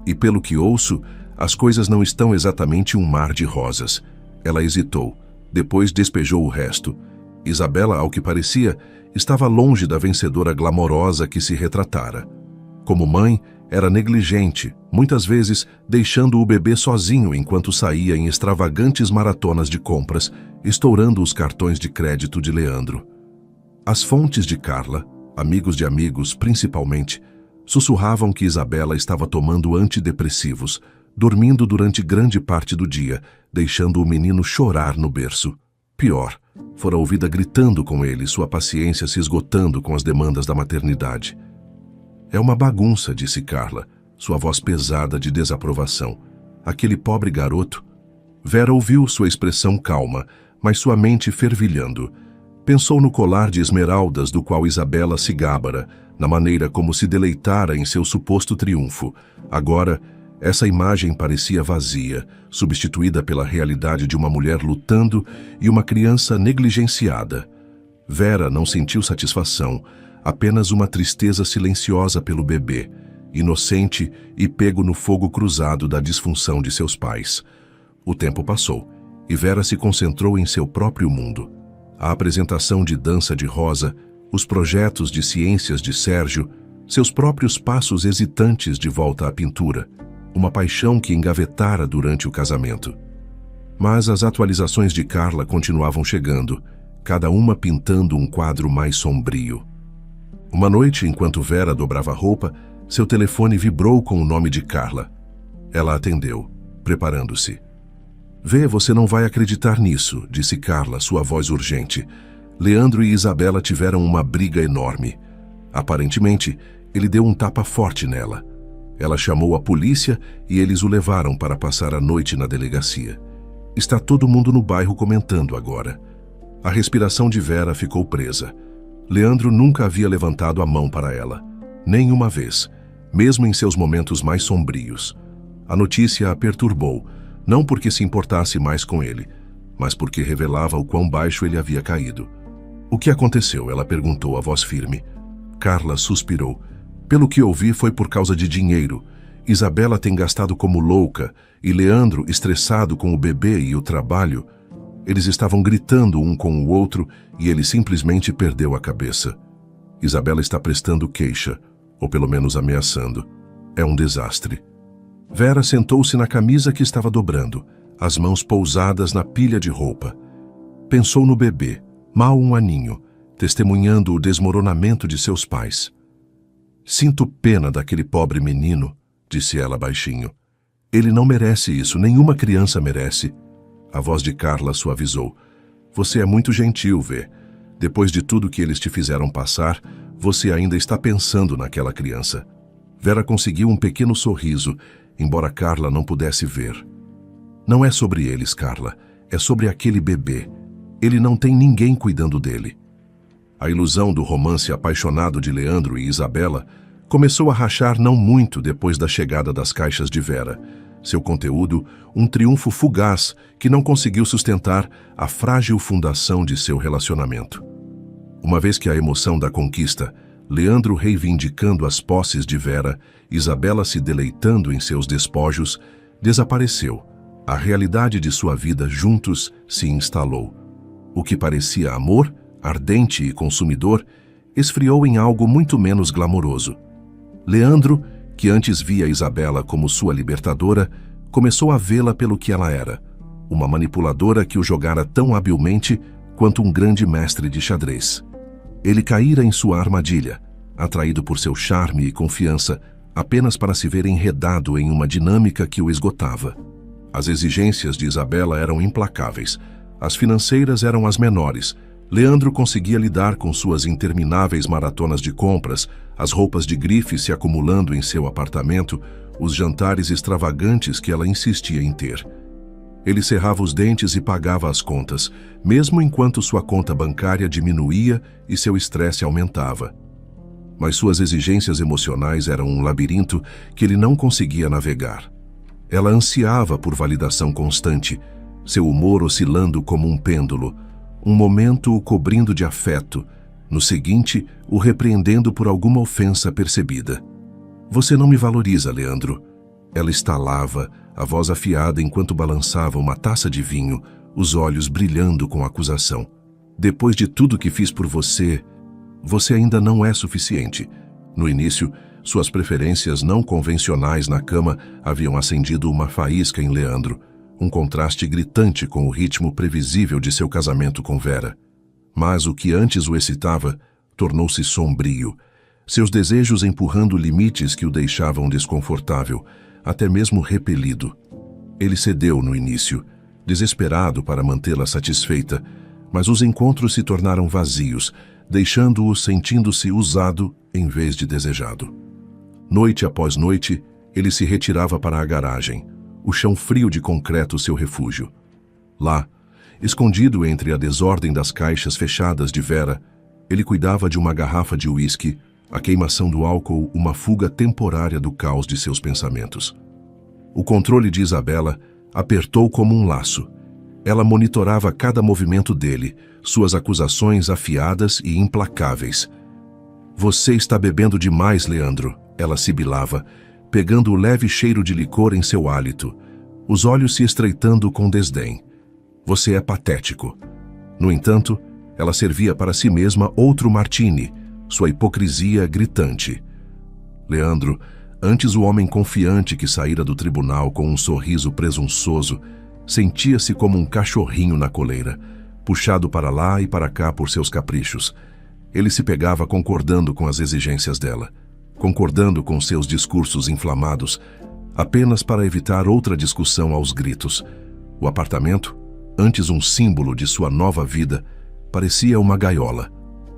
E pelo que ouço, as coisas não estão exatamente um mar de rosas." Ela hesitou, depois despejou o resto. Isabela, ao que parecia, estava longe da vencedora glamorosa que se retratara. Como mãe, era negligente, muitas vezes deixando o bebê sozinho enquanto saía em extravagantes maratonas de compras, estourando os cartões de crédito de Leandro. As fontes de Carla, amigos de amigos principalmente, sussurravam que Isabela estava tomando antidepressivos, dormindo durante grande parte do dia, deixando o menino chorar no berço. Pior, fora ouvida gritando com ele, sua paciência se esgotando com as demandas da maternidade. "É uma bagunça", disse Carla, sua voz pesada de desaprovação. "Aquele pobre garoto." Vera ouviu sua expressão calma, mas sua mente fervilhando. Pensou no colar de esmeraldas do qual Isabela se gabara, na maneira como se deleitara em seu suposto triunfo. Agora, essa imagem parecia vazia, substituída pela realidade de uma mulher lutando e uma criança negligenciada. Vera não sentiu satisfação, apenas uma tristeza silenciosa pelo bebê, inocente e pego no fogo cruzado da disfunção de seus pais. O tempo passou, e Vera se concentrou em seu próprio mundo. A apresentação de dança de Rosa, os projetos de ciências de Sérgio, seus próprios passos hesitantes de volta à pintura, uma paixão que engavetara durante o casamento. Mas as atualizações de Carla continuavam chegando, cada uma pintando um quadro mais sombrio. Uma noite, enquanto Vera dobrava roupa, seu telefone vibrou com o nome de Carla. Ela atendeu, preparando-se. Vê, você não vai acreditar nisso, disse Carla, sua voz urgente. Leandro e Isabela tiveram uma briga enorme. Aparentemente, ele deu um tapa forte nela. Ela chamou a polícia e eles o levaram para passar a noite na delegacia. Está todo mundo no bairro comentando agora. A respiração de Vera ficou presa. Leandro nunca havia levantado a mão para ela. Nem uma vez, mesmo em seus momentos mais sombrios. A notícia a perturbou, não porque se importasse mais com ele, mas porque revelava o quão baixo ele havia caído. O que aconteceu? Ela perguntou a voz firme. Carla suspirou. Pelo que ouvi, foi por causa de dinheiro. Isabela tem gastado como louca e Leandro, estressado com o bebê e o trabalho, eles estavam gritando um com o outro e ele simplesmente perdeu a cabeça. Isabela está prestando queixa, ou pelo menos ameaçando. É um desastre. Vera sentou-se na camisa que estava dobrando, as mãos pousadas na pilha de roupa. Pensou no bebê, mal um aninho, testemunhando o desmoronamento de seus pais. Sinto pena daquele pobre menino, disse ela baixinho. Ele não merece isso, nenhuma criança merece. A voz de Carla suavizou. Você é muito gentil, Vê. Depois de tudo que eles te fizeram passar, você ainda está pensando naquela criança. Vera conseguiu um pequeno sorriso, embora Carla não pudesse ver. Não é sobre eles, Carla. É sobre aquele bebê. Ele não tem ninguém cuidando dele. A ilusão do romance apaixonado de Leandro e Isabela começou a rachar não muito depois da chegada das caixas de Vera. Seu conteúdo, um triunfo fugaz que não conseguiu sustentar a frágil fundação de seu relacionamento. Uma vez que a emoção da conquista, Leandro reivindicando as posses de Vera, Isabela se deleitando em seus despojos, desapareceu. A realidade de sua vida juntos se instalou. O que parecia amor, ardente e consumidor, esfriou em algo muito menos glamouroso. Leandro, que antes via Isabela como sua libertadora, começou a vê-la pelo que ela era, uma manipuladora que o jogara tão habilmente quanto um grande mestre de xadrez. Ele caíra em sua armadilha, atraído por seu charme e confiança, apenas para se ver enredado em uma dinâmica que o esgotava. As exigências de Isabela eram implacáveis, as financeiras eram as menores. Leandro conseguia lidar com suas intermináveis maratonas de compras, as roupas de grife se acumulando em seu apartamento, os jantares extravagantes que ela insistia em ter. Ele cerrava os dentes e pagava as contas, mesmo enquanto sua conta bancária diminuía e seu estresse aumentava. Mas suas exigências emocionais eram um labirinto que ele não conseguia navegar. Ela ansiava por validação constante, seu humor oscilando como um pêndulo, um momento o cobrindo de afeto, no seguinte, o repreendendo por alguma ofensa percebida. Você não me valoriza, Leandro. Ela estalava, a voz afiada enquanto balançava uma taça de vinho, os olhos brilhando com acusação. Depois de tudo que fiz por você, você ainda não é suficiente. No início, suas preferências não convencionais na cama haviam acendido uma faísca em Leandro, um contraste gritante com o ritmo previsível de seu casamento com Vera. Mas o que antes o excitava tornou-se sombrio, seus desejos empurrando limites que o deixavam desconfortável, até mesmo repelido. Ele cedeu no início, desesperado para mantê-la satisfeita, mas os encontros se tornaram vazios, deixando-o sentindo-se usado em vez de desejado. Noite após noite, ele se retirava para a garagem, o chão frio de concreto seu refúgio. Lá, escondido entre a desordem das caixas fechadas de Vera, ele cuidava de uma garrafa de uísque, a queimação do álcool uma fuga temporária do caos de seus pensamentos. O controle de Isabela apertou como um laço. Ela monitorava cada movimento dele, suas acusações afiadas e implacáveis. Você está bebendo demais, Leandro, ela sibilava, pegando o leve cheiro de licor em seu hálito, os olhos se estreitando com desdém. Você é patético. No entanto, ela servia para si mesma outro martini, sua hipocrisia gritante. Leandro, antes o homem confiante que saíra do tribunal com um sorriso presunçoso, sentia-se como um cachorrinho na coleira, puxado para lá e para cá por seus caprichos. Ele se pegava concordando com as exigências dela, concordando com seus discursos inflamados, apenas para evitar outra discussão aos gritos. O apartamento, antes um símbolo de sua nova vida, parecia uma gaiola.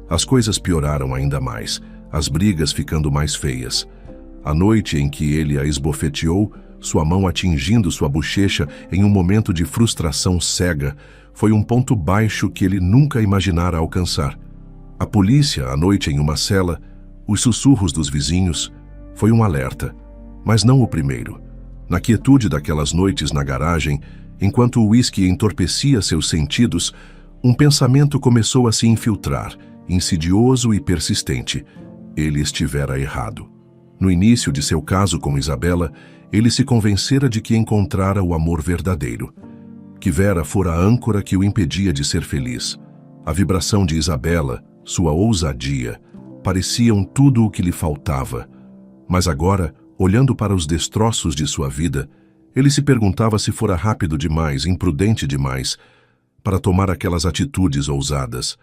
As coisas pioraram ainda mais, as brigas ficando mais feias. A noite em que ele a esbofeteou, sua mão atingindo sua bochecha em um momento de frustração cega, foi um ponto baixo que ele nunca imaginara alcançar. A polícia, à noite em uma cela, os sussurros dos vizinhos, foi um alerta, mas não o primeiro. Na quietude daquelas noites na garagem, enquanto o uísque entorpecia seus sentidos, um pensamento começou a se infiltrar, insidioso e persistente. Ele estivera errado. No início de seu caso com Isabela, ele se convencera de que encontrara o amor verdadeiro, que Vera fora a âncora que o impedia de ser feliz. A vibração de Isabela, sua ousadia, pareciam tudo o que lhe faltava. Mas agora, olhando para os destroços de sua vida, ele se perguntava se fora rápido demais, imprudente demais, para tomar aquelas atitudes ousadas.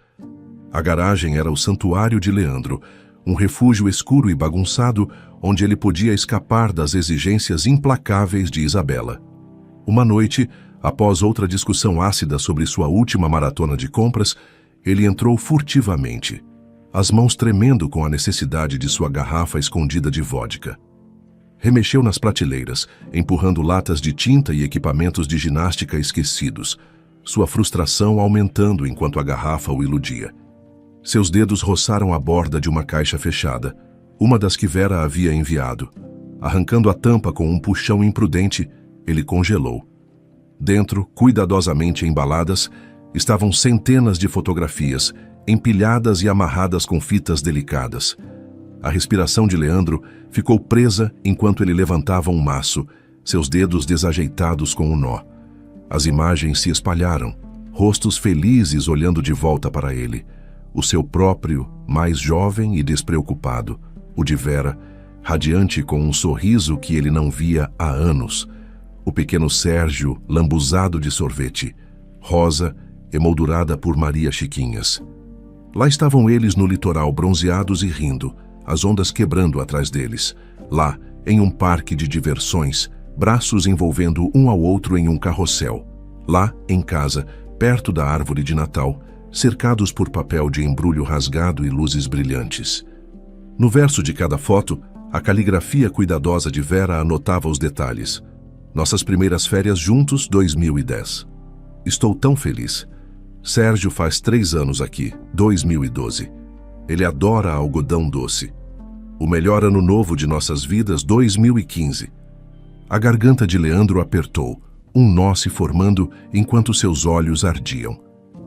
A garagem era o santuário de Leandro, um refúgio escuro e bagunçado onde ele podia escapar das exigências implacáveis de Isabela. Uma noite, após outra discussão ácida sobre sua última maratona de compras, ele entrou furtivamente, as mãos tremendo com a necessidade de sua garrafa escondida de vodka. Remexeu nas prateleiras, empurrando latas de tinta e equipamentos de ginástica esquecidos, sua frustração aumentando enquanto a garrafa o iludia. Seus dedos roçaram a borda de uma caixa fechada, uma das que Vera havia enviado. Arrancando a tampa com um puxão imprudente, ele congelou. Dentro, cuidadosamente embaladas, estavam centenas de fotografias, empilhadas e amarradas com fitas delicadas. A respiração de Leandro ficou presa enquanto ele levantava um maço, seus dedos desajeitados com um nó. As imagens se espalharam, rostos felizes olhando de volta para ele. O seu próprio, mais jovem e despreocupado, o de Vera, radiante com um sorriso que ele não via há anos. O pequeno Sérgio, lambuzado de sorvete, Rosa, emoldurada por Maria Chiquinhas. Lá estavam eles no litoral, bronzeados e rindo, as ondas quebrando atrás deles. Lá, em um parque de diversões, braços envolvendo um ao outro em um carrossel. Lá, em casa, perto da árvore de Natal, cercados por papel de embrulho rasgado e luzes brilhantes. No verso de cada foto, a caligrafia cuidadosa de Vera anotava os detalhes. Nossas primeiras férias juntos, 2010. Estou tão feliz. Sérgio faz 3 anos aqui, 2012. Ele adora algodão doce. O melhor ano novo de nossas vidas, 2015. A garganta de Leandro apertou, um nó se formando enquanto seus olhos ardiam.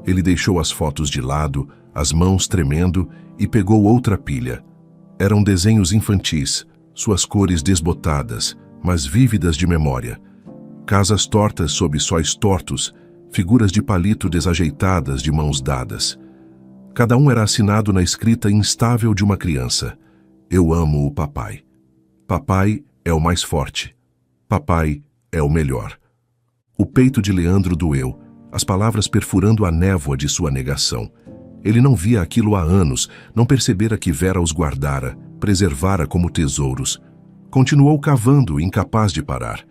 Ele deixou as fotos de lado, as mãos tremendo, e pegou outra pilha. Eram desenhos infantis, suas cores desbotadas, mas vívidas de memória. Casas tortas sob sóis tortos, figuras de palito desajeitadas de mãos dadas. Cada um era assinado na escrita instável de uma criança. Eu amo o papai. Papai é o mais forte. Papai é o melhor. O peito de Leandro doeu, as palavras perfurando a névoa de sua negação. Ele não via aquilo há anos, não percebera que Vera os guardara, preservara como tesouros. Continuou cavando, incapaz de parar.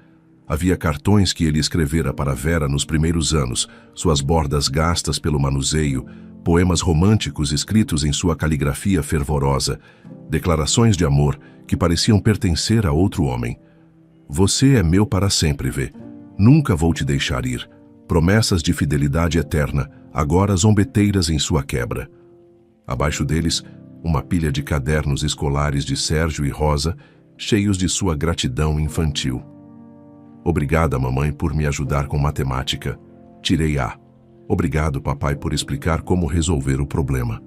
Havia cartões que ele escrevera para Vera nos primeiros anos, suas bordas gastas pelo manuseio, poemas românticos escritos em sua caligrafia fervorosa, declarações de amor que pareciam pertencer a outro homem. Você é meu para sempre, Vê. Nunca vou te deixar ir. Promessas de fidelidade eterna, agora zombeteiras em sua quebra. Abaixo deles, uma pilha de cadernos escolares de Sérgio e Rosa, cheios de sua gratidão infantil. Obrigada, mamãe, por me ajudar com matemática. Tirei A. Obrigado, papai, por explicar como resolver o problema.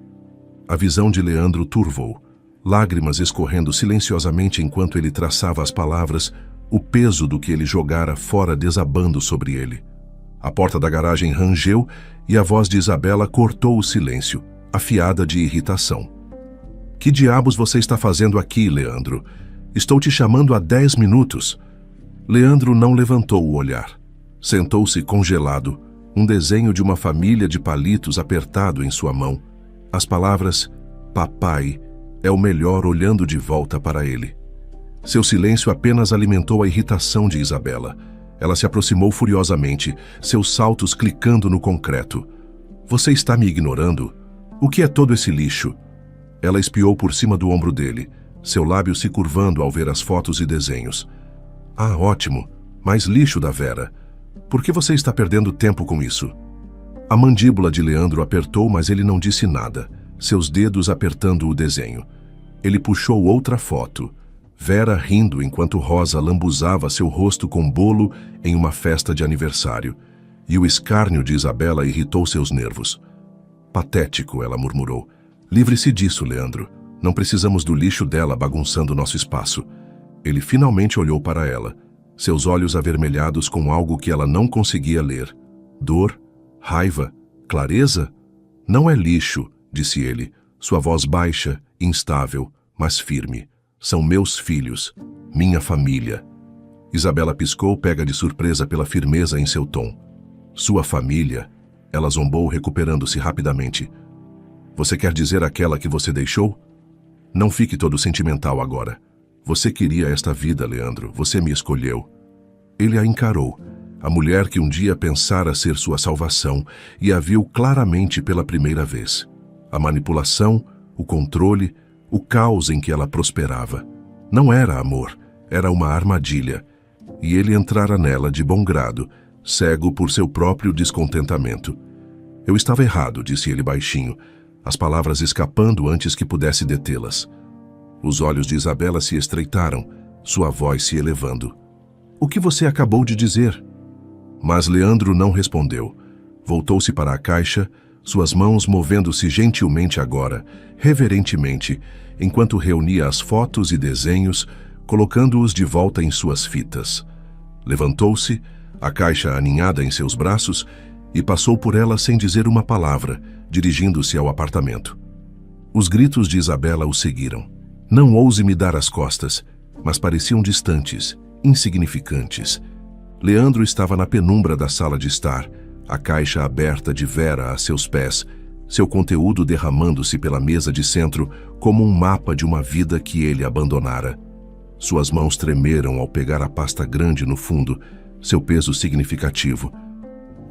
A visão de Leandro turvou, lágrimas escorrendo silenciosamente enquanto ele traçava as palavras, o peso do que ele jogara fora desabando sobre ele. A porta da garagem rangeu e a voz de Isabela cortou o silêncio, afiada de irritação. Que diabos você está fazendo aqui, Leandro? Estou te chamando há 10 minutos. Leandro não levantou o olhar. Sentou-se congelado, um desenho de uma família de palitos apertado em sua mão. As palavras, papai, é o melhor olhando de volta para ele. Seu silêncio apenas alimentou a irritação de Isabela. Ela se aproximou furiosamente, seus saltos clicando no concreto. Você está me ignorando? O que é todo esse lixo? Ela espiou por cima do ombro dele, seu lábio se curvando ao ver as fotos e desenhos. Ah, ótimo, mais lixo da Vera. Por que você está perdendo tempo com isso? A mandíbula de Leandro apertou, mas ele não disse nada, seus dedos apertando o desenho. Ele puxou outra foto. Vera rindo enquanto Rosa lambuzava seu rosto com bolo em uma festa de aniversário. E o escárnio de Isabela irritou seus nervos. Patético, ela murmurou. Livre-se disso, Leandro. Não precisamos do lixo dela bagunçando nosso espaço. Ele finalmente olhou para ela, seus olhos avermelhados com algo que ela não conseguia ler. Dor? Raiva? Clareza? Não é lixo, disse ele, sua voz baixa, instável, mas firme. São meus filhos, minha família. Isabela piscou, pega de surpresa pela firmeza em seu tom. Sua família? Ela zombou, recuperando-se rapidamente. Você quer dizer aquela que você deixou? Não fique todo sentimental agora. Você queria esta vida, Leandro. Você me escolheu. Ele a encarou. A mulher que um dia pensara ser sua salvação e a viu claramente pela primeira vez. A manipulação, o controle, o caos em que ela prosperava. Não era amor, era uma armadilha. E ele entrara nela de bom grado, cego por seu próprio descontentamento. Eu estava errado, disse ele baixinho, as palavras escapando antes que pudesse detê-las. Os olhos de Isabela se estreitaram, sua voz se elevando. O que você acabou de dizer? Mas Leandro não respondeu. Voltou-se para a caixa, suas mãos movendo-se gentilmente agora, reverentemente, enquanto reunia as fotos e desenhos, colocando-os de volta em suas fitas. Levantou-se, a caixa aninhada em seus braços, e passou por ela sem dizer uma palavra, dirigindo-se ao apartamento. Os gritos de Isabela o seguiram. Não ouse me dar as costas, mas pareciam distantes, insignificantes. Leandro estava na penumbra da sala de estar, a caixa aberta de Vera a seus pés, seu conteúdo derramando-se pela mesa de centro como um mapa de uma vida que ele abandonara. Suas mãos tremeram ao pegar a pasta grande no fundo, seu peso significativo.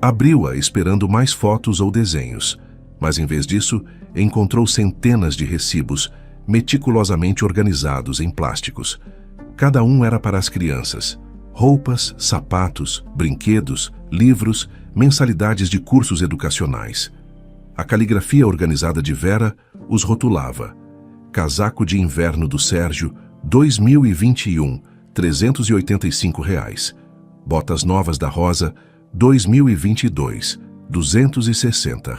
Abriu-a esperando mais fotos ou desenhos, mas em vez disso, encontrou centenas de recibos, meticulosamente organizados em plásticos. Cada um era para as crianças. Roupas, sapatos, brinquedos, livros, mensalidades de cursos educacionais. A caligrafia organizada de Vera os rotulava. Casaco de inverno do Sérgio, 2021, R$ 385. Botas novas da Rosa, 2022, R$ 260.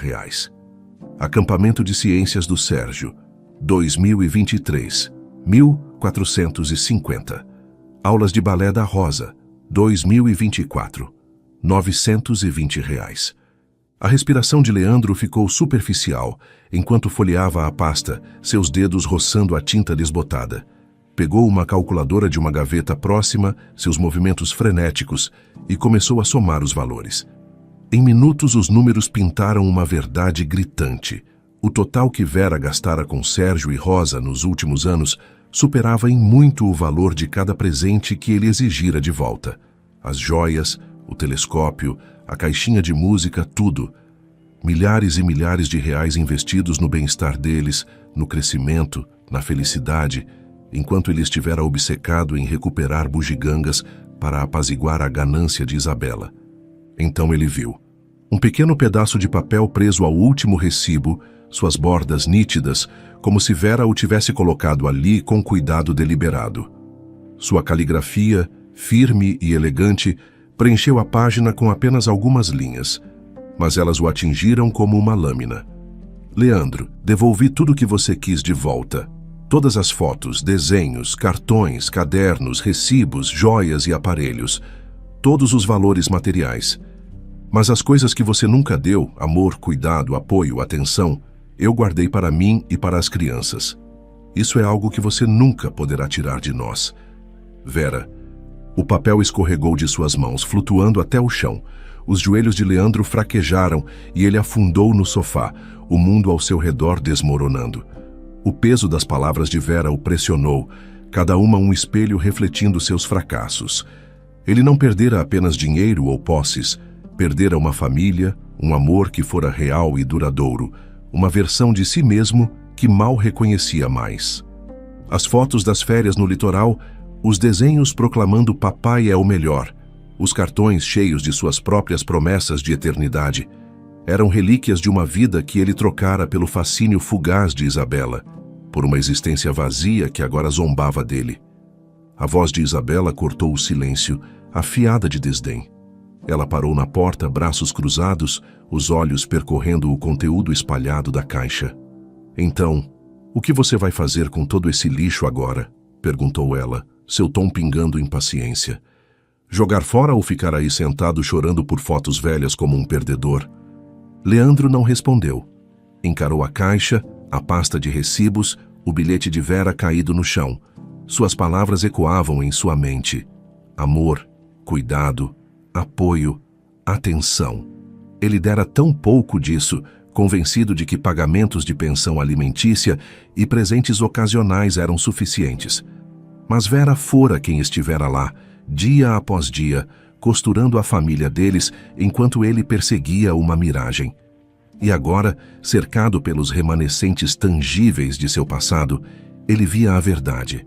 Acampamento de ciências do Sérgio, 2023, R$ 1.450. Aulas de balé da Rosa, 2024, R$ 920. A respiração de Leandro ficou superficial, enquanto folheava a pasta, seus dedos roçando a tinta desbotada. Pegou uma calculadora de uma gaveta próxima, seus movimentos frenéticos, e começou a somar os valores. Em minutos, os números pintaram uma verdade gritante. O total que Vera gastara com Sérgio e Rosa nos últimos anos superava em muito o valor de cada presente que ele exigira de volta. As joias, o telescópio, a caixinha de música, tudo. Milhares e milhares de reais investidos no bem-estar deles, no crescimento, na felicidade, enquanto ele estivera obcecado em recuperar bugigangas para apaziguar a ganância de Isabela. Então ele viu. Um pequeno pedaço de papel preso ao último recibo, suas bordas nítidas, como se Vera o tivesse colocado ali com cuidado deliberado. Sua caligrafia, firme e elegante, preencheu a página com apenas algumas linhas, mas elas o atingiram como uma lâmina. Leandro, devolvi tudo o que você quis de volta. Todas as fotos, desenhos, cartões, cadernos, recibos, joias e aparelhos. Todos os valores materiais. Mas as coisas que você nunca deu, amor, cuidado, apoio, atenção, eu guardei para mim e para as crianças. Isso é algo que você nunca poderá tirar de nós. Vera, o papel escorregou de suas mãos, flutuando até o chão. Os joelhos de Leandro fraquejaram e ele afundou no sofá, o mundo ao seu redor desmoronando. O peso das palavras de Vera o pressionou, cada uma um espelho refletindo seus fracassos. Ele não perdera apenas dinheiro ou posses, perdera uma família, um amor que fora real e duradouro, uma versão de si mesmo que mal reconhecia mais. As fotos das férias no litoral, os desenhos proclamando papai é o melhor, os cartões cheios de suas próprias promessas de eternidade, eram relíquias de uma vida que ele trocara pelo fascínio fugaz de Isabela, por uma existência vazia que agora zombava dele. A voz de Isabela cortou o silêncio, afiada de desdém. Ela parou na porta, braços cruzados, os olhos percorrendo o conteúdo espalhado da caixa. Então, o que você vai fazer com todo esse lixo agora? Perguntou ela, seu tom pingando impaciência. Jogar fora ou ficar aí sentado chorando por fotos velhas como um perdedor? Leandro não respondeu. Encarou a caixa, a pasta de recibos, o bilhete de Vera caído no chão. Suas palavras ecoavam em sua mente. Amor, cuidado, apoio, atenção. Ele dera tão pouco disso, convencido de que pagamentos de pensão alimentícia e presentes ocasionais eram suficientes. Mas Vera fora quem estivera lá, dia após dia, costurando a família deles enquanto ele perseguia uma miragem. E agora, cercado pelos remanescentes tangíveis de seu passado, ele via a verdade.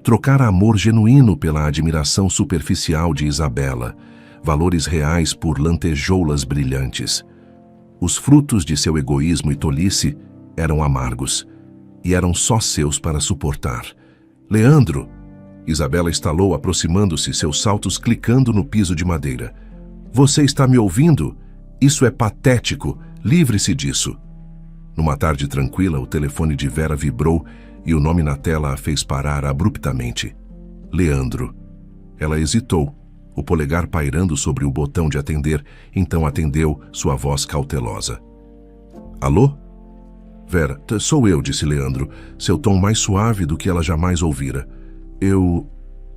Trocara amor genuíno pela admiração superficial de Isabela, valores reais por lantejoulas brilhantes. Os frutos de seu egoísmo e tolice eram amargos, e eram só seus para suportar. Leandro! Isabela estalou, aproximando-se, seus saltos clicando no piso de madeira. Você está me ouvindo? Isso é patético. Livre-se disso. Numa tarde tranquila, o telefone de Vera vibrou e o nome na tela a fez parar abruptamente. Leandro. Ela hesitou, o polegar pairando sobre o botão de atender, então atendeu, sua voz cautelosa. Alô? Vera, sou eu, disse Leandro, seu tom mais suave do que ela jamais ouvira. Eu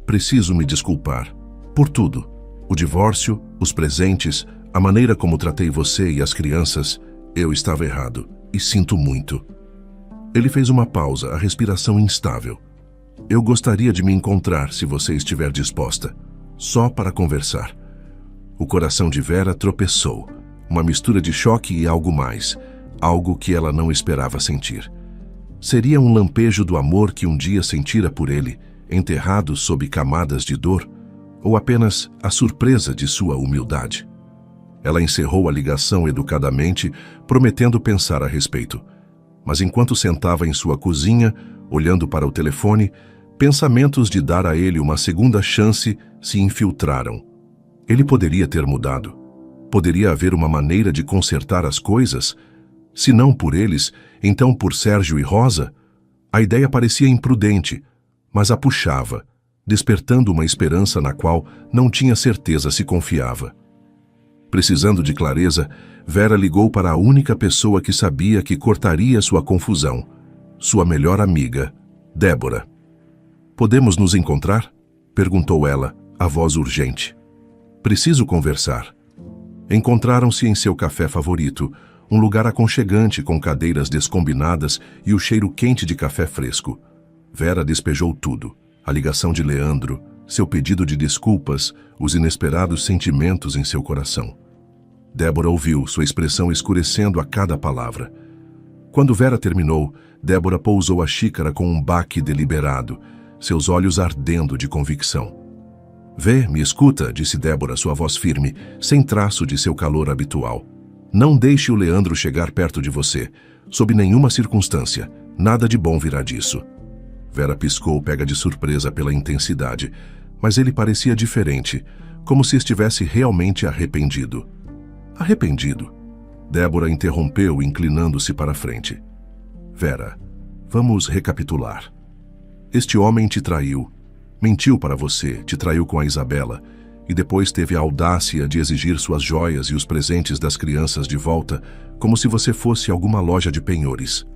preciso me desculpar. Por tudo. O divórcio, os presentes, a maneira como tratei você e as crianças, eu estava errado, e sinto muito. Ele fez uma pausa, a respiração instável. Eu gostaria de me encontrar, se você estiver disposta, só para conversar. O coração de Vera tropeçou, uma mistura de choque e algo mais, algo que ela não esperava sentir. Seria um lampejo do amor que um dia sentira por ele, enterrado sob camadas de dor, ou apenas a surpresa de sua humildade? Ela encerrou a ligação educadamente, prometendo pensar a respeito. Mas enquanto sentava em sua cozinha, olhando para o telefone, pensamentos de dar a ele uma segunda chance se infiltraram. Ele poderia ter mudado. Poderia haver uma maneira de consertar as coisas? Se não por eles, então por Sérgio e Rosa? A ideia parecia imprudente, mas a puxava, despertando uma esperança na qual não tinha certeza se confiava. Precisando de clareza, Vera ligou para a única pessoa que sabia que cortaria sua confusão, sua melhor amiga, Débora. Podemos nos encontrar? Perguntou ela, a voz urgente. Preciso conversar. Encontraram-se em seu café favorito, um lugar aconchegante com cadeiras descombinadas e o cheiro quente de café fresco. Vera despejou tudo, a ligação de Leandro, seu pedido de desculpas, os inesperados sentimentos em seu coração. Débora ouviu, sua expressão escurecendo a cada palavra. Quando Vera terminou, Débora pousou a xícara com um baque deliberado, seus olhos ardendo de convicção. Vê, me escuta, disse Débora, sua voz firme, sem traço de seu calor habitual. Não deixe o Leandro chegar perto de você, sob nenhuma circunstância. Nada de bom virá disso. Vera piscou, pega de surpresa pela intensidade, mas ele parecia diferente, como se estivesse realmente arrependido. Arrependido? Débora interrompeu, inclinando-se para a frente. Vera, vamos recapitular. Este homem te traiu, mentiu para você, te traiu com a Isabela, e depois teve a audácia de exigir suas joias e os presentes das crianças de volta, como se você fosse alguma loja de penhores.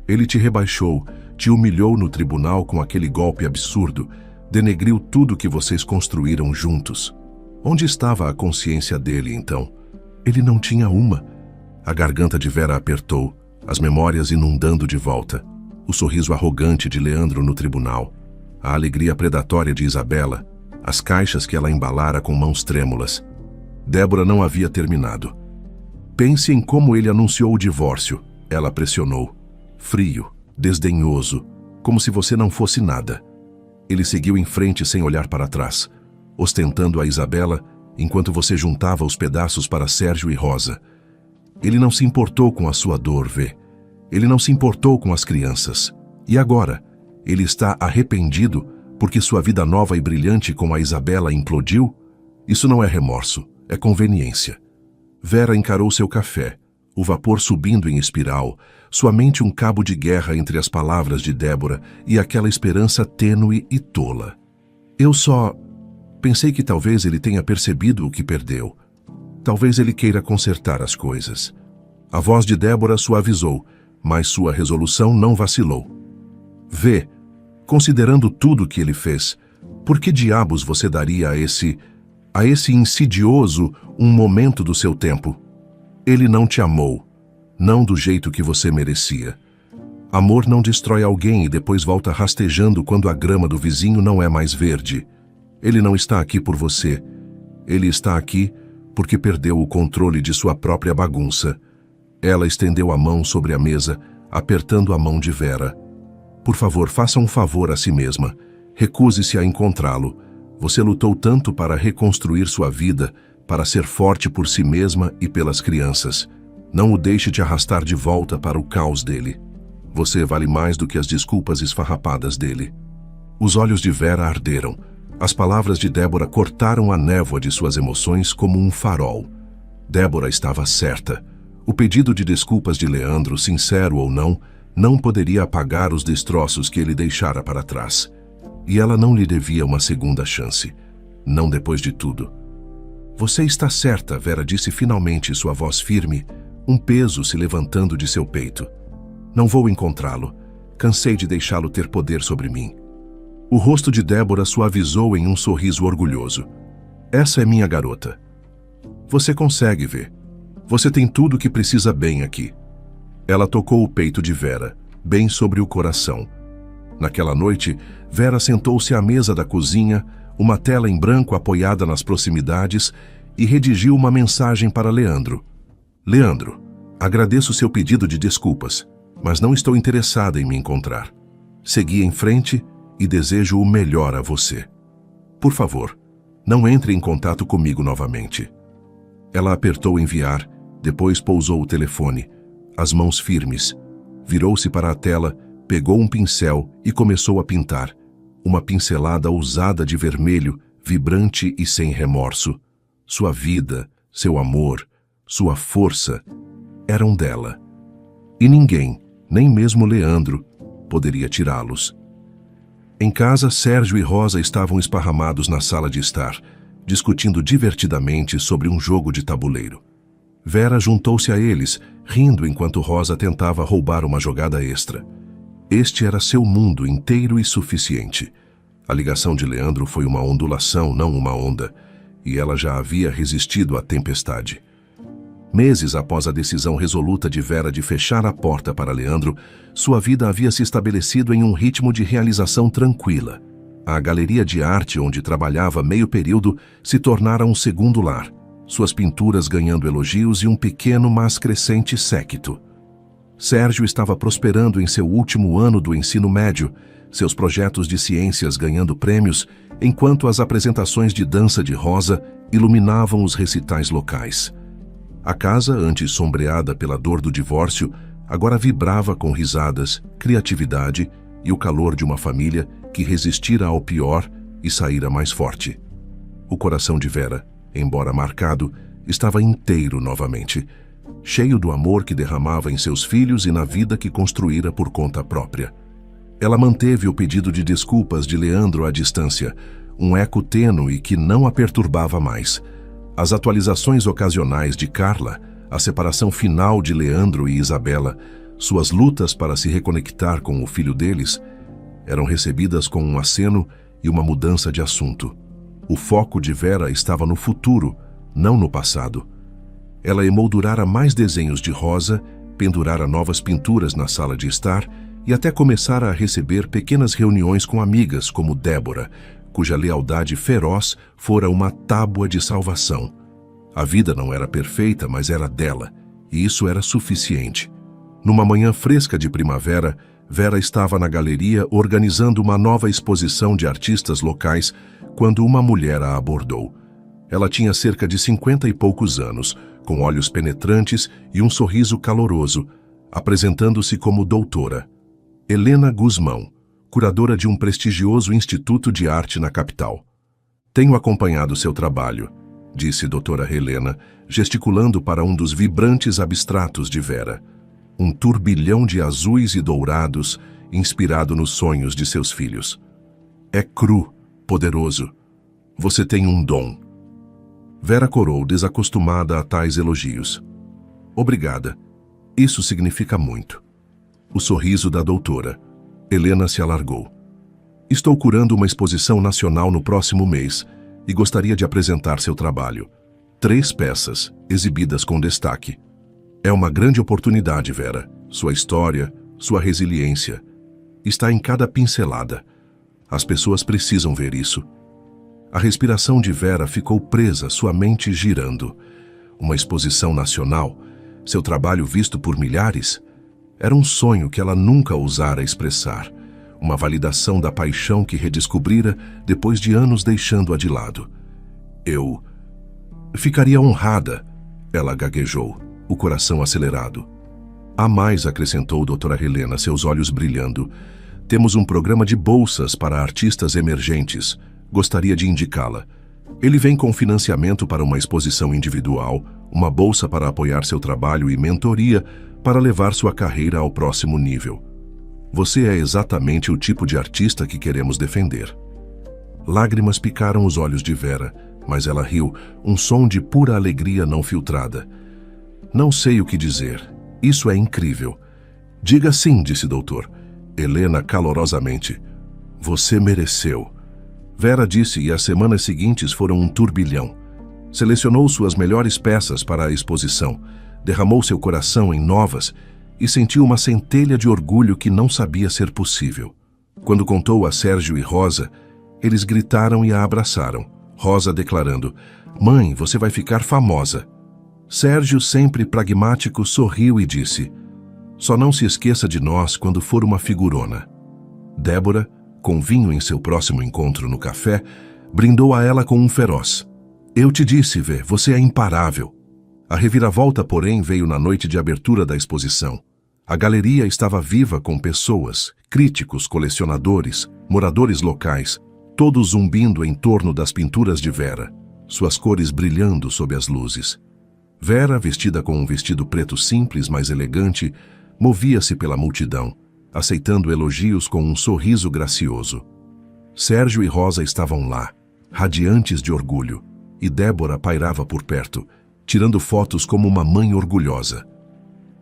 Ele te rebaixou, te humilhou no tribunal com aquele golpe absurdo, denegriu tudo que vocês construíram juntos. Onde estava a consciência dele, então? Ele não tinha uma. A garganta de Vera apertou, as memórias inundando de volta. O sorriso arrogante de Leandro no tribunal, a alegria predatória de Isabela, as caixas que ela embalara com mãos trêmulas. Débora não havia terminado. Pense em como ele anunciou o divórcio. Ela pressionou. Frio, desdenhoso, como se você não fosse nada. Ele seguiu em frente sem olhar para trás, ostentando a Isabela enquanto você juntava os pedaços para Sérgio e Rosa. Ele não se importou com a sua dor, vê. Ele não se importou com as crianças. E agora, ele está arrependido porque sua vida nova e brilhante com a Isabela implodiu? Isso não é remorso, é conveniência. Vera encarou seu café, o vapor subindo em espiral, sua mente um cabo de guerra entre as palavras de Débora e aquela esperança tênue e tola. Eu só pensei que talvez ele tenha percebido o que perdeu. Talvez ele queira consertar as coisas. A voz de Débora suavizou, mas sua resolução não vacilou. Vê, considerando tudo que ele fez, por que diabos você daria a esse insidioso um momento do seu tempo? Ele não te amou, não do jeito que você merecia. Amor não destrói alguém e depois volta rastejando quando a grama do vizinho não é mais verde. Ele não está aqui por você. Ele está aqui porque perdeu o controle de sua própria bagunça. Ela estendeu a mão sobre a mesa, apertando a mão de Vera. Por favor, faça um favor a si mesma. Recuse-se a encontrá-lo. Você lutou tanto para reconstruir sua vida, para ser forte por si mesma e pelas crianças. Não o deixe te arrastar de volta para o caos dele. Você vale mais do que as desculpas esfarrapadas dele. Os olhos de Vera arderam. As palavras de Débora cortaram a névoa de suas emoções como um farol. Débora estava certa. O pedido de desculpas de Leandro, sincero ou não poderia apagar os destroços que ele deixara para trás. E ela não lhe devia uma segunda chance. Não depois de tudo. Você está certa, Vera disse finalmente, sua voz firme, um peso se levantando de seu peito. Não vou encontrá-lo. Cansei de deixá-lo ter poder sobre mim. O rosto de Débora suavizou em um sorriso orgulhoso. Essa é minha garota. Você consegue ver. Você tem tudo o que precisa bem aqui. Ela tocou o peito de Vera, bem sobre o coração. Naquela noite, Vera sentou-se à mesa da cozinha, uma tela em branco apoiada nas proximidades, e redigiu uma mensagem para Leandro. Leandro, agradeço seu pedido de desculpas, mas não estou interessada em me encontrar. Segui em frente e desejo o melhor a você. Por favor, não entre em contato comigo novamente. Ela apertou enviar, depois pousou o telefone, as mãos firmes. Virou-se para a tela, pegou um pincel e começou a pintar. Uma pincelada ousada de vermelho, vibrante e sem remorso. Sua vida, seu amor, sua força, eram dela. E ninguém, nem mesmo Leandro, poderia tirá-los. Em casa, Sérgio e Rosa estavam esparramados na sala de estar, discutindo divertidamente sobre um jogo de tabuleiro. Vera juntou-se a eles, rindo enquanto Rosa tentava roubar uma jogada extra. Este era seu mundo inteiro e suficiente. A ligação de Leandro foi uma ondulação, não uma onda, e ela já havia resistido à tempestade. Meses após a decisão resoluta de Vera de fechar a porta para Leandro, sua vida havia se estabelecido em um ritmo de realização tranquila. A galeria de arte onde trabalhava meio período se tornara um segundo lar, suas pinturas ganhando elogios e um pequeno, mas crescente séquito. Sérgio estava prosperando em seu último ano do ensino médio, seus projetos de ciências ganhando prêmios, enquanto as apresentações de dança de Rosa iluminavam os recitais locais. A casa, antes sombreada pela dor do divórcio, agora vibrava com risadas, criatividade e o calor de uma família que resistira ao pior e saíra mais forte. O coração de Vera, embora marcado, estava inteiro novamente, cheio do amor que derramava em seus filhos e na vida que construíra por conta própria. Ela manteve o pedido de desculpas de Leandro à distância, um eco tênue que não a perturbava mais. As atualizações ocasionais de Carla, a separação final de Leandro e Isabela, suas lutas para se reconectar com o filho deles, eram recebidas com um aceno e uma mudança de assunto. O foco de Vera estava no futuro, não no passado. Ela emoldurara mais desenhos de Rosa, pendurara novas pinturas na sala de estar e até começara a receber pequenas reuniões com amigas como Débora, cuja lealdade feroz fora uma tábua de salvação. A vida não era perfeita, mas era dela, e isso era suficiente. Numa manhã fresca de primavera, Vera estava na galeria organizando uma nova exposição de artistas locais quando uma mulher a abordou. Ela tinha cerca de 50 e poucos anos, com olhos penetrantes e um sorriso caloroso, apresentando-se como doutora. Helena Guzmão, curadora de um prestigioso instituto de arte na capital. Tenho acompanhado seu trabalho, disse doutora Helena, gesticulando para um dos vibrantes abstratos de Vera. Um turbilhão de azuis e dourados, inspirado nos sonhos de seus filhos. É cru, poderoso. Você tem um dom. Vera corou, desacostumada a tais elogios. Obrigada. Isso significa muito. O sorriso da doutora. Helena se alargou. Estou curando uma exposição nacional no próximo mês e gostaria de apresentar seu trabalho. 3 peças, exibidas com destaque. É uma grande oportunidade, Vera. Sua história, sua resiliência. Está em cada pincelada. As pessoas precisam ver isso. A respiração de Vera ficou presa, sua mente girando. Uma exposição nacional, seu trabalho visto por milhares, era um sonho que ela nunca ousara expressar. Uma validação da paixão que redescobrira depois de anos deixando-a de lado. Eu ficaria honrada, ela gaguejou, o coração acelerado. Há mais, acrescentou doutora Helena, seus olhos brilhando. Temos um programa de bolsas para artistas emergentes. Gostaria de indicá-la. Ele vem com financiamento para uma exposição individual, uma bolsa para apoiar seu trabalho e mentoria para levar sua carreira ao próximo nível. Você é exatamente o tipo de artista que queremos defender. Lágrimas picaram os olhos de Vera, mas ela riu, um som de pura alegria não filtrada. Não sei o que dizer. Isso é incrível. Diga sim, disse doutor. Helena calorosamente. Você mereceu. Vera disse e as semanas seguintes foram um turbilhão. Selecionou suas melhores peças para a exposição, derramou seu coração em novas e sentiu uma centelha de orgulho que não sabia ser possível. Quando contou a Sérgio e Rosa, eles gritaram e a abraçaram. Rosa declarando, mãe, você vai ficar famosa. Sérgio, sempre pragmático, sorriu e disse, só não se esqueça de nós quando for uma figurona. Débora, com vinho em seu próximo encontro no café, brindou a ela com um feroz. Eu te disse, Vê, você é imparável. A reviravolta, porém, veio na noite de abertura da exposição. A galeria estava viva com pessoas, críticos, colecionadores, moradores locais, todos zumbindo em torno das pinturas de Vera, suas cores brilhando sob as luzes. Vera, vestida com um vestido preto simples, mas elegante, movia-se pela multidão, aceitando elogios com um sorriso gracioso. Sérgio e Rosa estavam lá, radiantes de orgulho, e Débora pairava por perto, tirando fotos como uma mãe orgulhosa.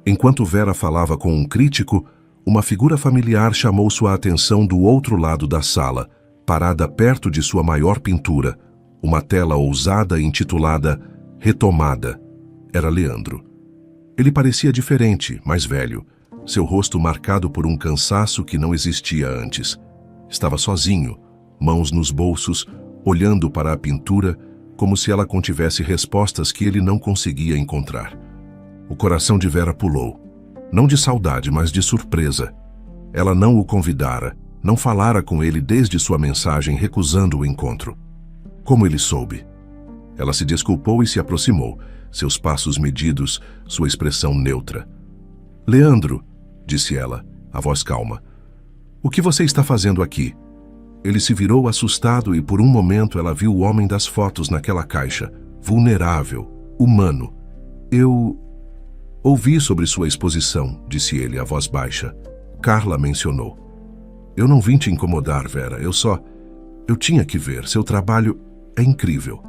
Enquanto Vera falava com um crítico, uma figura familiar chamou sua atenção do outro lado da sala, parada perto de sua maior pintura, uma tela ousada intitulada Retomada. Era Leandro. Ele parecia diferente, mais velho, seu rosto marcado por um cansaço que não existia antes. Estava sozinho, mãos nos bolsos, olhando para a pintura, como se ela contivesse respostas que ele não conseguia encontrar. O coração de Vera pulou. Não de saudade, mas de surpresa. Ela não o convidara, não falara com ele desde sua mensagem recusando o encontro. Como ele soube? Ela se desculpou e se aproximou, seus passos medidos, sua expressão neutra. Leandro, disse ela, a voz calma. O que você está fazendo aqui? Ele se virou assustado e por um momento ela viu o homem das fotos naquela caixa, vulnerável, humano. Eu ouvi sobre sua exposição, disse ele, a voz baixa. Carla mencionou. Eu não vim te incomodar, Vera, eu tinha que ver, seu trabalho é incrível.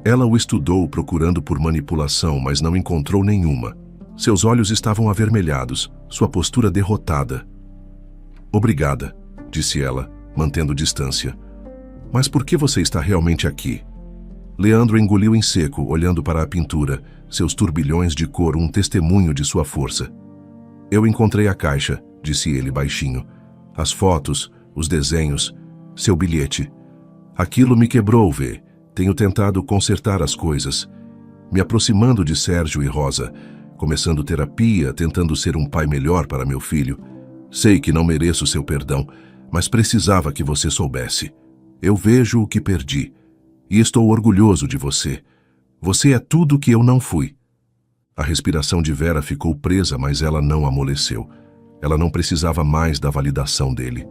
Ela o estudou procurando por manipulação, mas não encontrou nenhuma. Seus olhos estavam avermelhados, sua postura derrotada. Obrigada, disse ela, mantendo distância. Mas por que você está realmente aqui? Leandro engoliu em seco, olhando para a pintura, seus turbilhões de cor um testemunho de sua força. Eu encontrei a caixa, disse ele baixinho. As fotos, os desenhos, seu bilhete. Aquilo me quebrou, Vê. Tenho tentado consertar as coisas, me aproximando de Sérgio e Rosa, começando terapia, tentando ser um pai melhor para meu filho. Sei que não mereço seu perdão, mas precisava que você soubesse. Eu vejo o que perdi e estou orgulhoso de você. Você é tudo que eu não fui. A respiração de Vera ficou presa, mas ela não amoleceu. Ela não precisava mais da validação dele.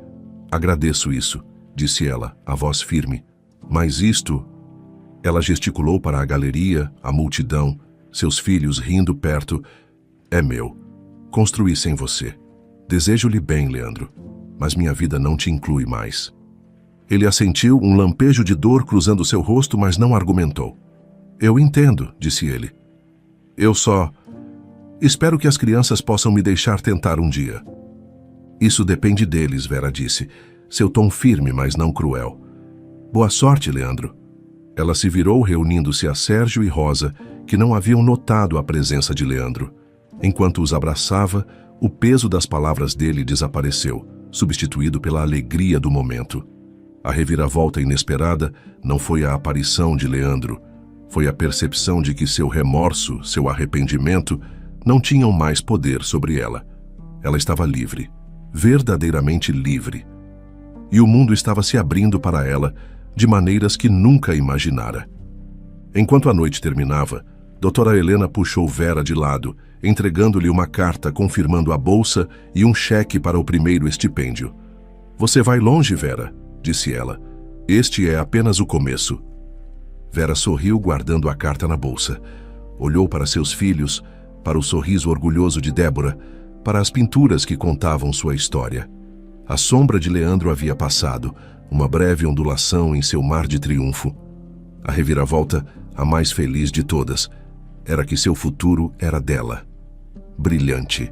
Agradeço isso, disse ela, a voz firme. Mas isto... Ela gesticulou para a galeria, a multidão, seus filhos rindo perto. É meu. Construí sem você. Desejo-lhe bem, Leandro, mas minha vida não te inclui mais. Ele assentiu, um lampejo de dor cruzando seu rosto, mas não argumentou. Eu entendo, disse ele. Eu só... Espero que as crianças possam me deixar tentar um dia. Isso depende deles, Vera disse, seu tom firme, mas não cruel. Boa sorte, Leandro. Ela se virou, reunindo-se a Sérgio e Rosa, que não haviam notado a presença de Leandro. Enquanto os abraçava, o peso das palavras dele desapareceu, substituído pela alegria do momento. A reviravolta inesperada não foi a aparição de Leandro, foi a percepção de que seu remorso, seu arrependimento, não tinham mais poder sobre ela. Ela estava livre, verdadeiramente livre. E o mundo estava se abrindo para ela, de maneiras que nunca imaginara. Enquanto a noite terminava, Doutora Helena puxou Vera de lado, entregando-lhe uma carta confirmando a bolsa e um cheque para o primeiro estipêndio. Você vai longe, Vera, disse ela. Este é apenas o começo. Vera sorriu, guardando a carta na bolsa. Olhou para seus filhos, para o sorriso orgulhoso de Débora, para as pinturas que contavam sua história. A sombra de Leandro havia passado, uma breve ondulação em seu mar de triunfo. A reviravolta, a mais feliz de todas, era que seu futuro era dela. Brilhante.